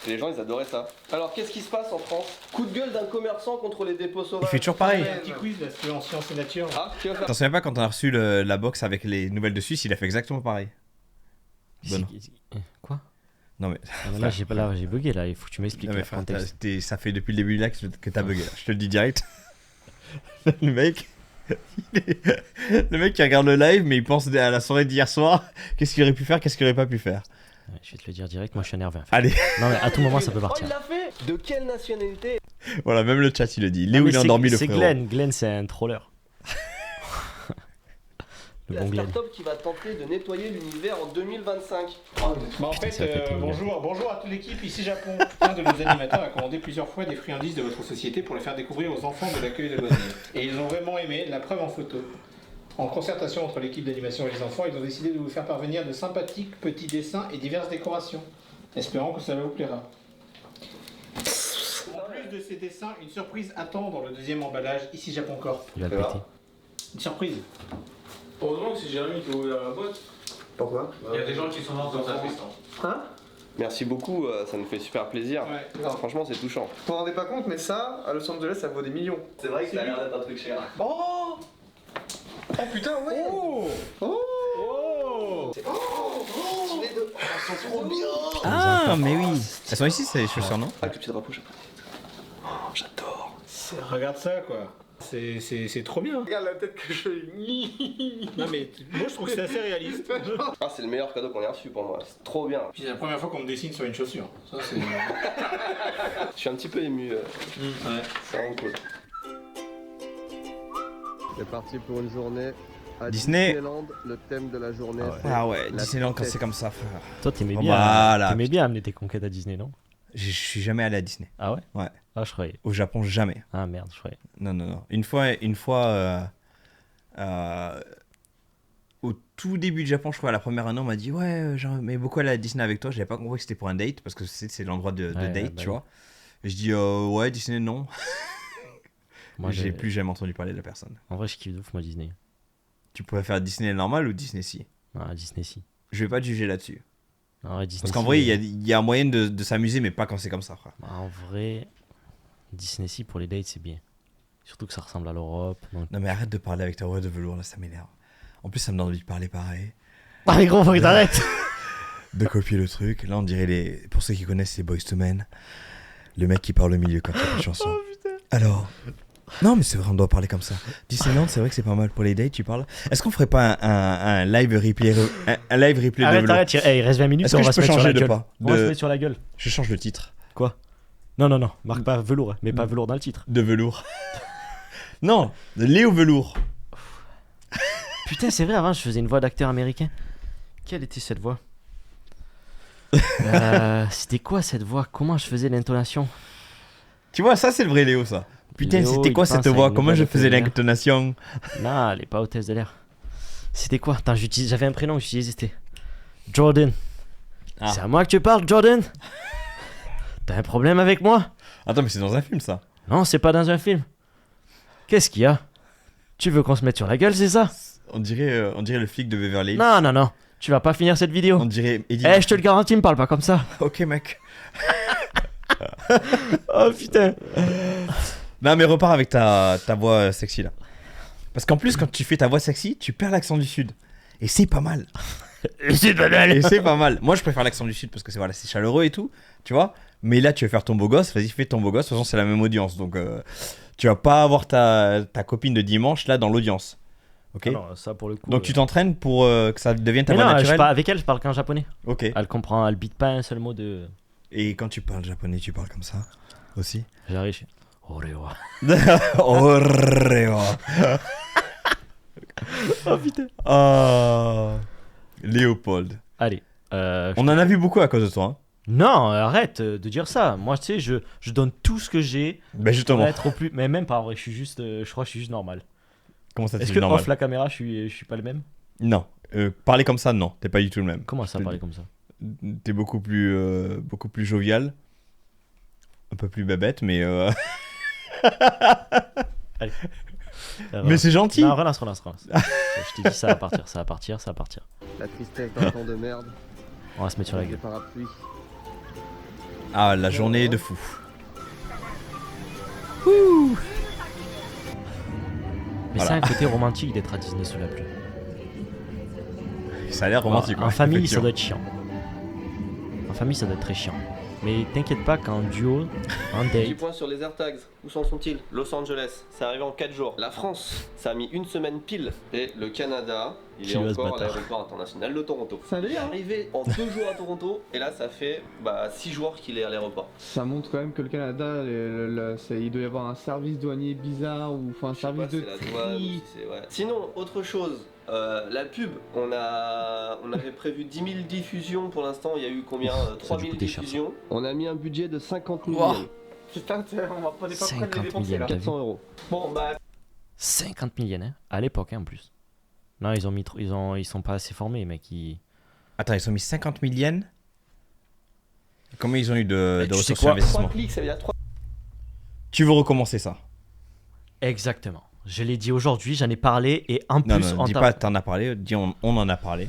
Et les gens, ils adoraient ça. Alors, qu'est-ce qui se passe en France? Coup de gueule d'un commerçant contre les dépôts sauvages. Il fait toujours pareil. Un petit quiz là, en sciences et nature. Ah, tu vas faire. T'en souviens pas quand on a reçu la box avec les nouvelles dessus, il a fait exactement pareil. Bon. Quoi? Non mais. Ah, mais là, j'ai bugué là, il faut que tu m'expliques Non mais le frère, contexte. ça fait depuis le début là que t'as bugué là. Je te le dis direct. Le mec. Le mec qui regarde le live mais il pense à la soirée d'hier soir. Qu'est-ce qu'il aurait pu faire, qu'est-ce qu'il aurait pas pu faire. Ouais, je vais te le dire direct, moi je suis énervé. En fait. Allez. Non mais à tout moment ça peut Oh, partir. il l'a fait. De quelle nationalité? Voilà, même le chat il le dit. Il est Ah, où mais il est c'est- endormi le C'est frérot. Glenn, Glenn c'est un troller. Le La bon Glenn. start-up qui va tenter de nettoyer l'univers en 2025. Bah, en Putain, fait, ça va être une bonjour à toute l'équipe ici Japon. Un de nos animateurs a commandé plusieurs fois des friandises de votre société pour les faire découvrir aux enfants de l'accueil de loisirs. Et ils ont vraiment aimé, la preuve en photo. En concertation entre l'équipe d'animation et les enfants, ils ont décidé de vous faire parvenir de sympathiques petits dessins et diverses décorations. Espérons que ça vous plaira. En plus de ces dessins, une surprise attend dans le deuxième emballage ici Japon Corp. Il va le péter. Une surprise. Heureusement que c'est Jérémy qui a ouvert la boîte. Pourquoi? Il y a des gens qui sont morts comme ça, Tristan. Hein? Merci beaucoup, ça nous fait super plaisir. Ouais. Franchement, c'est touchant. Vous vous rendez pas compte, mais ça, à Los Angeles, ça vaut des millions. C'est vrai que ça a l'air d'être un truc cher. Oh! Oh putain, ouais! Oh! Oh! Oh! Stylé de... Oh, elles sont trop bien! Ah mais oui. Elles sont ici ces chaussures non? Avec le petit drapeau, j'adore. Regarde ça quoi. C'est trop bien. Regarde la tête que je fais. Non mais moi je trouve que c'est assez réaliste. Ah, c'est le meilleur cadeau qu'on ait reçu pour moi, c'est trop bien. Puis c'est la première fois qu'on me dessine sur une chaussure. Ça c'est. Je suis un petit peu ému. Ouais. C'est vraiment cool. C'est parti pour une journée à Disney. Disneyland. Le thème de la journée. c'est Ah ouais, la Disneyland quand tristesse. c'est comme ça, frère. Toi, t'aimais Bon, bien, voilà, t'aimais putain. bien amener tes conquêtes à Disney, non? Je suis jamais allé à Disney. Ah ouais? Ouais. Ah, je croyais. Au Japon, jamais. Ah merde, je croyais. Non. Une fois au tout début du Japon, je crois, la première année, on m'a dit ouais, j'aimais beaucoup aller à Disney avec toi. J'avais pas compris que c'était pour un date parce que c'est l'endroit de Ouais, date, bah tu oui. vois. Et je dis ouais, Disney non. Moi, J'ai plus jamais entendu parler de la personne. En vrai, je kiffe de ouf, moi, Disney. Tu pourrais faire Disney normal ou Disney si? Ah, Disney, si. Je vais pas te juger là-dessus. Ah ouais, Disney, Parce qu'en si, vrai, mais- il y a un moyen de s'amuser, mais pas quand c'est comme ça, frère. Bah, en vrai, Disney, si, pour les dates, c'est bien. Surtout que ça ressemble à l'Europe. Donc... Non, mais arrête de parler avec ta voix de velours, là, ça m'énerve. En plus, ça me donne envie de parler pareil. Ah, les gros, faut que t'arrêtes. De copier le truc. Là, on dirait les. Pour ceux qui connaissent les Boyz II Men, le mec qui parle au milieu quand il y a pas de chanson. Alors. Non, mais c'est vrai, on doit parler comme ça. Disneyland, c'est vrai que c'est pas mal pour les dates, tu parles. Est-ce qu'on ferait pas un live replay, un live replay de velours? Arrête, il reste 20 minutes Est-ce et on que va je se peux mettre sur changer la de gueule. pas On va se mettre sur la gueule. Je change le titre. Quoi? Non, marque pas velours, mais pas velours dans le titre. De velours. Non, de Léo Velours. Putain, c'est vrai, avant, je faisais une voix d'acteur américain. Quelle était cette voix? C'était quoi cette voix? Comment je faisais l'intonation? Tu vois, ça, c'est le vrai Léo, ça. Putain, Léo, c'était il quoi pense cette à voix? une Comment voix je de faisais l'air. l'intonation? Non, elle est pas hôtesse de l'air. C'était quoi? Attends, j'avais un prénom que j'utilisais, c'était Jordan. Ah. C'est à moi que tu parles, Jordan? T'as un problème avec moi? Attends, mais c'est dans un film, ça. Non, c'est pas dans un film. Qu'est-ce qu'il y a? Tu veux qu'on se mette sur la gueule, c'est ça? On dirait le flic de Beverly Hills. Non. Tu vas pas finir cette vidéo. On dirait Eddie. Eh, je te le garantis, me parle pas comme ça. Ok, mec. Oh putain. Non, mais repars avec ta voix sexy, là. Parce qu'en plus, quand tu fais ta voix sexy, tu perds l'accent du Sud. Et c'est pas mal. Et c'est pas mal. Et c'est pas mal. Moi, je préfère l'accent du Sud parce que c'est chaleureux et tout, tu vois. Mais là, tu veux faire ton beau gosse, vas-y, fais ton beau gosse. De toute façon, c'est la même audience. Donc, tu vas pas avoir ta copine de dimanche, là, dans l'audience. Ok. Alors, ça, pour le coup, Donc, tu t'entraînes pour que ça devienne ta Mais voix non, naturelle. avec elle, je parle qu'en japonais. Ok. Elle comprend, elle bite pas un seul mot de. Et quand tu parles japonais, tu parles comme ça aussi? J'arrive. Orewa. Orewa. Oh putain. Oh. Léopold. Allez. On en a vu beaucoup à cause de toi. Hein. Non, arrête de dire ça. Moi, tu sais, je donne tout ce que j'ai. Ben justement. Pour être au plus. Mais même pas en vrai, je crois que je suis juste normal. Comment ça, Est-ce c'est que normal? off la caméra, je suis pas le même? Non. Parler comme ça, non. T'es pas du tout le même. Comment ça, parler comme ça? T'es beaucoup plus jovial. Un peu plus babette, mais. Allez. Mais c'est gentil. Non, relance. Je t'ai dit, ça va partir. La tristesse d'un temps de merde. On va se mettre sur la Avec gueule. des parapluies. Ah, la journée de fou. Mais Voilà. c'est un côté romantique d'être à Disney sous la pluie. Ça a l'air romantique. En ouais, famille, ça effectivement. doit être chiant. En famille, ça doit être très chiant. Mais t'inquiète pas qu'en duo, en 10 date. points sur les AirTags. Où sont-ils? Los Angeles, c'est arrivé en 4 jours. La France, ça a mis une semaine pile. Et le Canada, il est Qui va se encore à bâtard. l'aéroport international de Toronto. Salut, Il est hein. arrivé en 2 jours à Toronto. Et là, ça fait 6 jours qu'il est à l'aéroport. Ça montre quand même que le Canada, il doit y avoir un service douanier bizarre ou enfin un service de C'est la douane, ou tri. si c'est- ouais. Sinon, autre chose. La pub, on avait prévu 10 000 diffusions pour l'instant, il y a eu combien? 3 000 coûter cher, diffusions. On a mis un budget de 50 Wow. millions. Putain, on va pas 50 dépenser millions, là. t'as vu 400 euros. Bon, bah. 50 millions, hein, à l'époque, hein, en plus. Non, ils sont pas assez formés, mec. Attends, ils ont mis 50 000 yens. Combien ils ont eu de tu sais ressources sur quoi investissement? 3 clics, ça veut dire 3. Tu veux recommencer ça? Exactement. Je l'ai dit aujourd'hui, j'en ai parlé et en plus. Non, dis pas t'en as parlé, dis on en a parlé.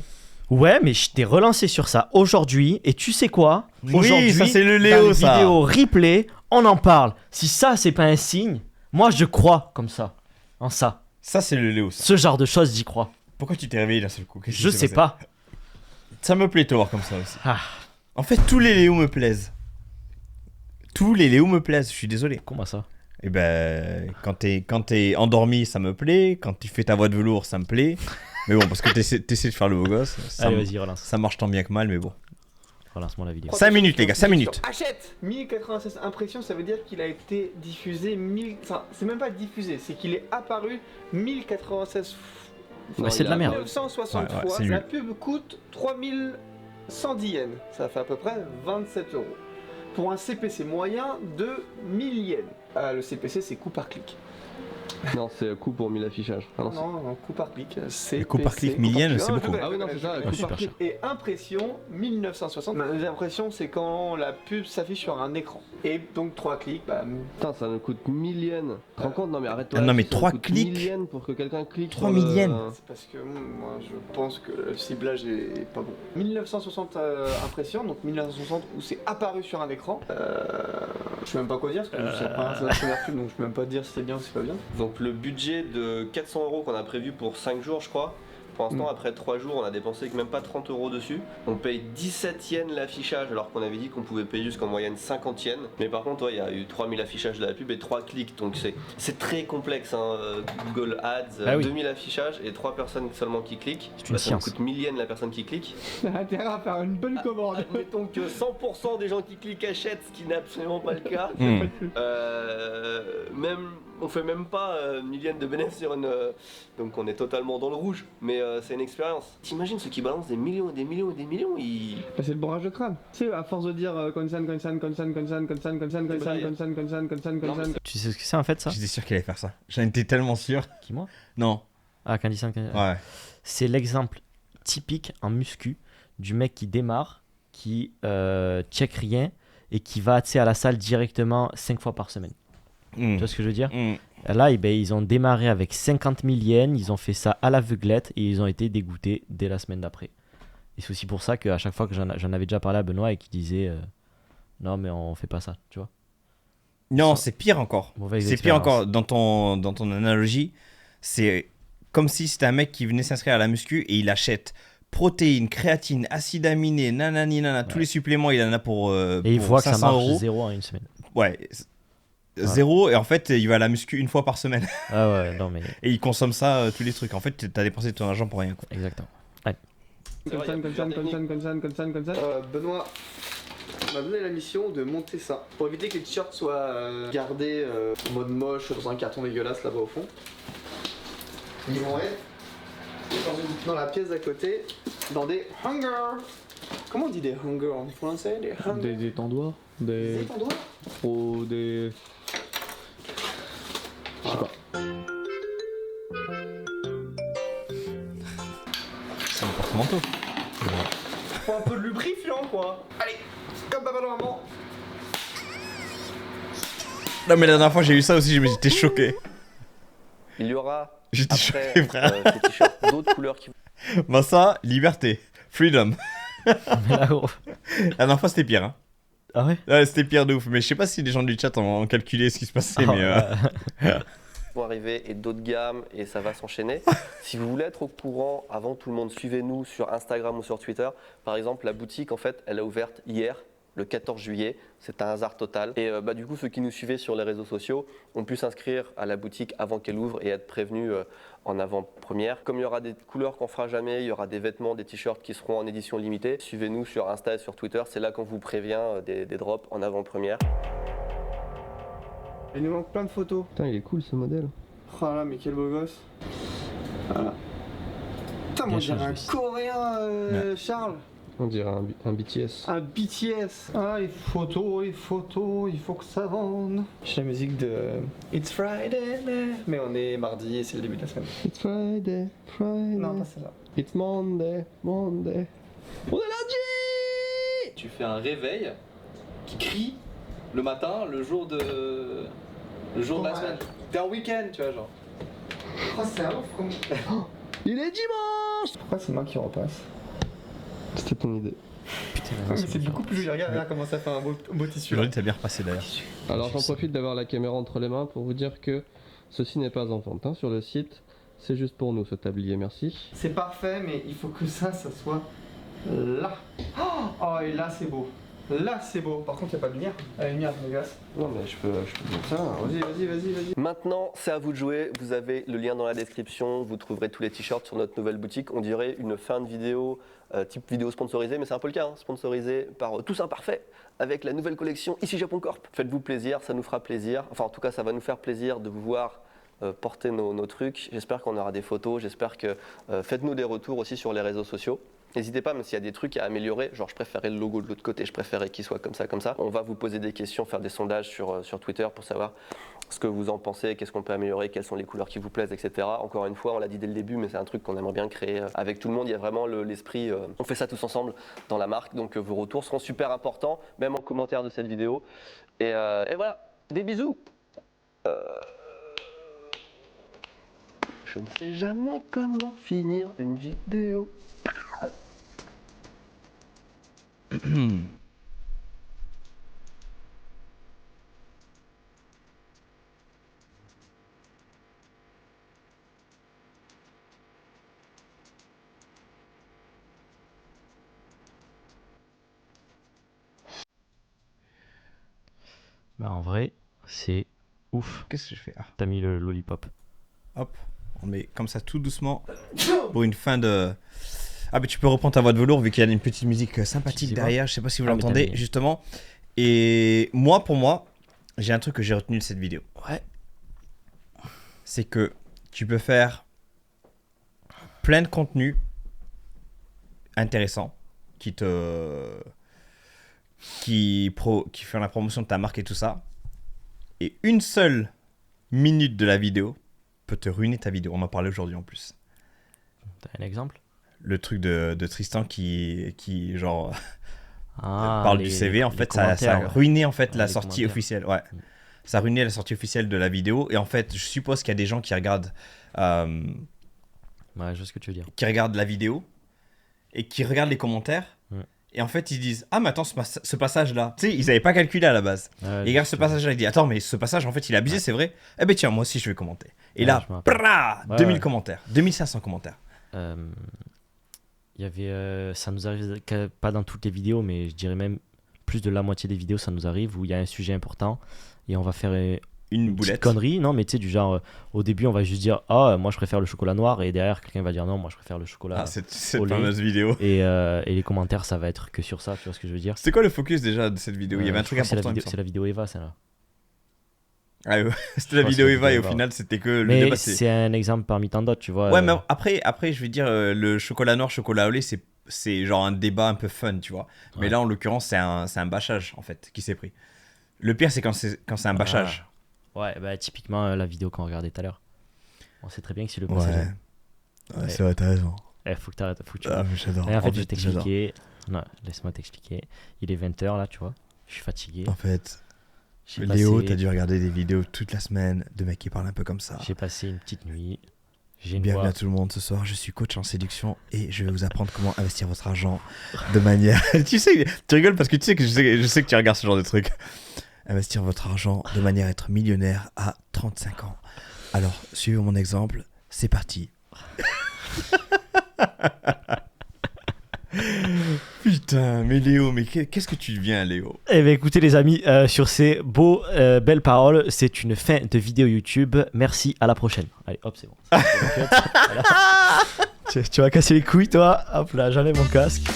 Ouais, mais je t'ai relancé sur ça aujourd'hui et tu sais quoi? Oui, Aujourd'hui, ça, c'est le Léo, dans les ça. vidéos replay, on en parle. Si ça, c'est pas un signe, moi je crois comme ça. En ça. Ça, c'est le Léo, ça. Ce genre de choses, j'y crois. Pourquoi tu t'es réveillé d'un seul coup? Qu'est-ce qui Je s'est sais passé? pas. Ça me plaît de te voir comme ça aussi. Ah. En fait, tous les Léos me plaisent. Tous les Léos me plaisent, je suis désolé. Comment ça? Et ben, quand t'es endormi, ça me plaît. Quand tu fais ta voix de velours, ça me plaît. Mais bon, parce que t'essaies de faire le beau gosse. Allez, vas-y, relance. Ça marche tant bien que mal, mais bon. Relance-moi la vidéo. 5 minutes, les gars, 5 minutes. Achète 1096 impressions, ça veut dire qu'il a été diffusé 1000. Enfin, c'est même pas diffusé, c'est qu'il est apparu 1096 fois. Ouais, c'est de la merde. 960 Ouais, fois. c'est nul. La pub coûte 3110 yens. Ça fait à peu près 27 €. Pour un CPC moyen de 1000 yens. Le CPC, c'est coût par clic. Non, c'est coût pour 1000 affichages. Ah, Non, coût par clic. Le coût par clic, 1000 yens, c'est beaucoup. Ah oui, non, c'est ça, Coût super par clic. Et impression, 1960. Les impressions, c'est quand la pub s'affiche sur un écran. Et donc 3 clics, bah. Putain, ça nous coûte 1000 yens. Tu te rends compte? Non, mais arrête-toi. Ah non, mais ça 3 coûte clics. 1000 yens pour que quelqu'un clique. 3000 yens. C'est parce que moi, je pense que le ciblage est pas bon. 1960 impressions, donc 1960 où c'est apparu sur un écran. Je sais même pas quoi dire, parce que c'est la première pub, donc je peux même pas dire si c'est bien ou si c'est pas bien. Donc le budget de 400 € qu'on a prévu pour 5 jours, je crois. Pour l'instant, après 3 jours, on a dépensé que même pas 30 € dessus. On paye 17 yens l'affichage, alors qu'on avait dit qu'on pouvait payer jusqu'en moyenne 50 yens. Mais par contre, il y a eu 3000 affichages de la pub et 3 clics, donc c'est très complexe. Hein. Google Ads, Ah oui. 2000 affichages et 3 personnes seulement qui cliquent. C'est une Ça science. coûte 1000 yens la personne qui clique. T'as intérêt à faire une bonne commande. Admettons que 100% des gens qui cliquent achètent, ce qui n'est absolument pas le cas. On fait même pas 1000 yens de bénéfice sur une. Donc on est totalement dans le rouge, mais c'est une expérience. T'imagines ceux qui balancent des millions et des millions et des millions, ils. Bah, c'est le bourrage de crâne. Tu sais, à force de dire Konsan. Tu sais ce que c'est en fait ça? J'étais sûr qu'il allait faire ça. J'en étais tellement sûr. Qui, moi? Non. Ah, Candy. Ouais. C'est l'exemple typique en muscu du mec qui démarre, qui check rien et qui va à la salle directement 5 fois par semaine. Tu vois ce que je veux dire? Là, ils ont démarré avec 50 000 yens, ils ont fait ça à l'aveuglette et ils ont été dégoûtés dès la semaine d'après. Et c'est aussi pour ça qu'à chaque fois que j'en avais déjà parlé à Benoît et qu'il disait non, mais on fait pas ça, tu vois. Non, c'est pire encore. Mauvaise C'est pire expérience. encore dans ton analogie. C'est comme si c'était un mec qui venait s'inscrire à la muscu et il achète protéines, créatine, acides aminés, nanani, tous les suppléments, il en a pour et il voit que ça marche 0 en une semaine. Ouais. Zéro, et en fait il va à la muscu une fois par semaine. Ah ouais, non mais. Et il consomme ça, tous les trucs. En fait, t'as dépensé ton argent pour rien, quoi. Exactement. Ouais. Benoît m'a donné la mission de monter ça pour éviter que les t-shirts soient gardés en mode moche dans un carton dégueulasse là-bas au fond. Ils vont être dans la pièce d'à côté, dans des hangers. Comment on dit des hangers en français? Des étendoirs. Des étendoirs? Ou des. Je sais pas. C'est un porte-manteau. Faut un peu de lubrifiant quoi. Allez, comme papa dans maman. Non, mais la dernière fois j'ai eu ça aussi, j'étais choqué. Il y aura J'étais après choqué, frère. ces t-shirts d'autres couleurs qui. Bah, ça, liberté. Freedom. Mais là, gros. La dernière fois c'était pire, hein. Ah ouais? Ouais, c'était pire de ouf. Mais je sais pas si les gens du chat ont calculé ce qui se passait, mais. Vont arriver et d'autres gammes et ça va s'enchaîner. Si vous voulez être au courant avant tout le monde, suivez-nous sur Instagram ou sur Twitter. Par exemple, la boutique en fait, elle a ouverte hier, le 14 juillet. C'est un hasard total. Et du coup, ceux qui nous suivaient sur les réseaux sociaux ont pu s'inscrire à la boutique avant qu'elle ouvre et être prévenus en avant-première. Comme il y aura des couleurs qu'on fera jamais, il y aura des vêtements, des t-shirts qui seront en édition limitée. Suivez-nous sur Insta et sur Twitter. C'est là qu'on vous prévient des drops en avant-première. Il nous manque plein de photos. Putain, il est cool ce modèle. Oh là, mais quel beau gosse. Voilà. Putain, moi on dirait un coréen, Charles. On dirait un BTS. Un BTS. Ah, les photos, il faut que ça vende. J'ai la musique de It's Friday, mais on est mardi et c'est le début de la semaine. It's Friday. Non, pas celle-là. It's Monday. On est lundi. Tu fais un réveil qui crie le matin, le jour de la semaine. T'es en week-end, tu vois, genre. Oh, c'est un ouf comme. Il est dimanche. Pourquoi c'est moi qui repasse? C'était ton idée. Putain, mais c'est beaucoup plus joli. Regarde comment ça fait un beau tissu. Aujourd'hui, t'as bien repassé d'ailleurs. Alors j'en profite d'avoir la caméra entre les mains pour vous dire que ceci n'est pas en vente hein, sur le site. C'est juste pour nous ce tablier, merci. C'est parfait, mais il faut que ça soit là. Oh, et là c'est beau. Là, c'est beau. Par contre, il n'y a pas de lumière. La lumière, c'est dégueulasse. Non, mais je peux mettre ça. Vas-y. Maintenant, c'est à vous de jouer. Vous avez le lien dans la description. Vous trouverez tous les t-shirts sur notre nouvelle boutique. On dirait une fin de vidéo, type vidéo sponsorisée, mais c'est un peu le cas, hein, sponsorisée par Tous Imparfaits avec la nouvelle collection Ici Japon Corp. Faites-vous plaisir, ça nous fera plaisir. Enfin, en tout cas, ça va nous faire plaisir de vous voir porter nos trucs. J'espère qu'on aura des photos. J'espère que faites-nous des retours aussi sur les réseaux sociaux. N'hésitez pas, même s'il y a des trucs à améliorer, genre je préférais le logo de l'autre côté, je préférais qu'il soit comme ça. On va vous poser des questions, faire des sondages sur Twitter pour savoir ce que vous en pensez, qu'est-ce qu'on peut améliorer, quelles sont les couleurs qui vous plaisent, etc. Encore une fois, on l'a dit dès le début, mais c'est un truc qu'on aimerait bien créer avec tout le monde. Il y a vraiment l'esprit, on fait ça tous ensemble dans la marque, donc vos retours seront super importants, même en commentaire de cette vidéo. Et voilà, des bisous. Je ne sais jamais comment finir une vidéo. Bah en vrai, c'est ouf. Qu'est-ce que je fais? T'as mis le lollipop. Hop, on met comme ça tout doucement pour une fin de... Ah, mais tu peux reprendre ta voix de velours vu qu'il y a une petite musique sympathique derrière. Je sais pas si vous l'entendez justement. Et moi, pour moi, j'ai un truc que j'ai retenu de cette vidéo. Ouais. C'est que tu peux faire plein de contenu intéressant qui fait la promotion de ta marque et tout ça. Et une seule minute de la vidéo peut te ruiner ta vidéo. On en parlait aujourd'hui en plus. T'as un exemple? Le truc de Tristan qui genre parle du CV, en fait, ça a ruiné en fait la sortie officielle. Ouais. Ça a ruiné la sortie officielle de la vidéo. Et en fait, je suppose qu'il y a des gens qui regardent ouais, je vois ce que tu veux dire. Qui regardent la vidéo et qui regardent les commentaires. Et en fait, ils disent « Ah, mais attends, ce passage-là. » Tu sais, ils n'avaient pas calculé à la base. Ouais, ils regardent ce passage-là, ils disent « Attends, mais ce passage, en fait, il a abusé, c'est vrai. Eh ben tiens, moi aussi, je vais commenter. » Et là, 2000 commentaires, 2500 commentaires. Il y avait, ça nous arrive pas dans toutes les vidéos, mais je dirais même plus de la moitié des vidéos, ça nous arrive où il y a un sujet important et on va faire une petite connerie, non mais tu sais du genre au début on va juste dire moi je préfère le chocolat noir et derrière quelqu'un va dire non moi je préfère le chocolat cette fameuse vidéo et les commentaires ça va être que sur ça, tu vois ce que je veux dire. C'était quoi le focus déjà de cette vidéo? Il y avait un truc important. C'est la vidéo Eva, celle-là. Ah ouais, c'était la vidéo Eva et au final c'était que le débat. C'est un exemple parmi tant d'autres, tu vois. Ouais, mais après je vais dire le chocolat noir, chocolat au lait, c'est genre un débat un peu fun, tu vois. Ouais. Mais là en l'occurrence c'est un bâchage en fait qui s'est pris. Le pire c'est quand c'est un bâchage. Ouais, bah typiquement la vidéo qu'on regardait tout à l'heure. On sait très bien que c'est le passage. Ouais, c'est vrai, t'as raison. Faut que t'arrêtes, faut que tu... Ah, mais j'adore. Et en fait, je vais t'expliquer. Non, laisse-moi t'expliquer. Il est 20h là, tu vois. Je suis fatigué. En fait, Léo, t'as dû regarder des vidéos toute la semaine de mecs qui parlent un peu comme ça. J'ai passé une petite nuit. Bienvenue à tout le monde ce soir, je suis coach en séduction et je vais vous apprendre comment investir votre argent de manière... Tu sais, tu rigoles parce que tu sais que je sais que tu regardes ce genre de trucs. Investir votre argent de manière à être millionnaire à 35 ans. Alors, suivez mon exemple, c'est parti. Putain, mais Léo, mais qu'est-ce que tu deviens, Léo? Eh bien, écoutez les amis, sur ces belles paroles, c'est une fin de vidéo YouTube. Merci, à la prochaine. Allez, hop, c'est bon. Tu vas casser les couilles, toi. Hop là, j'enlève mon casque.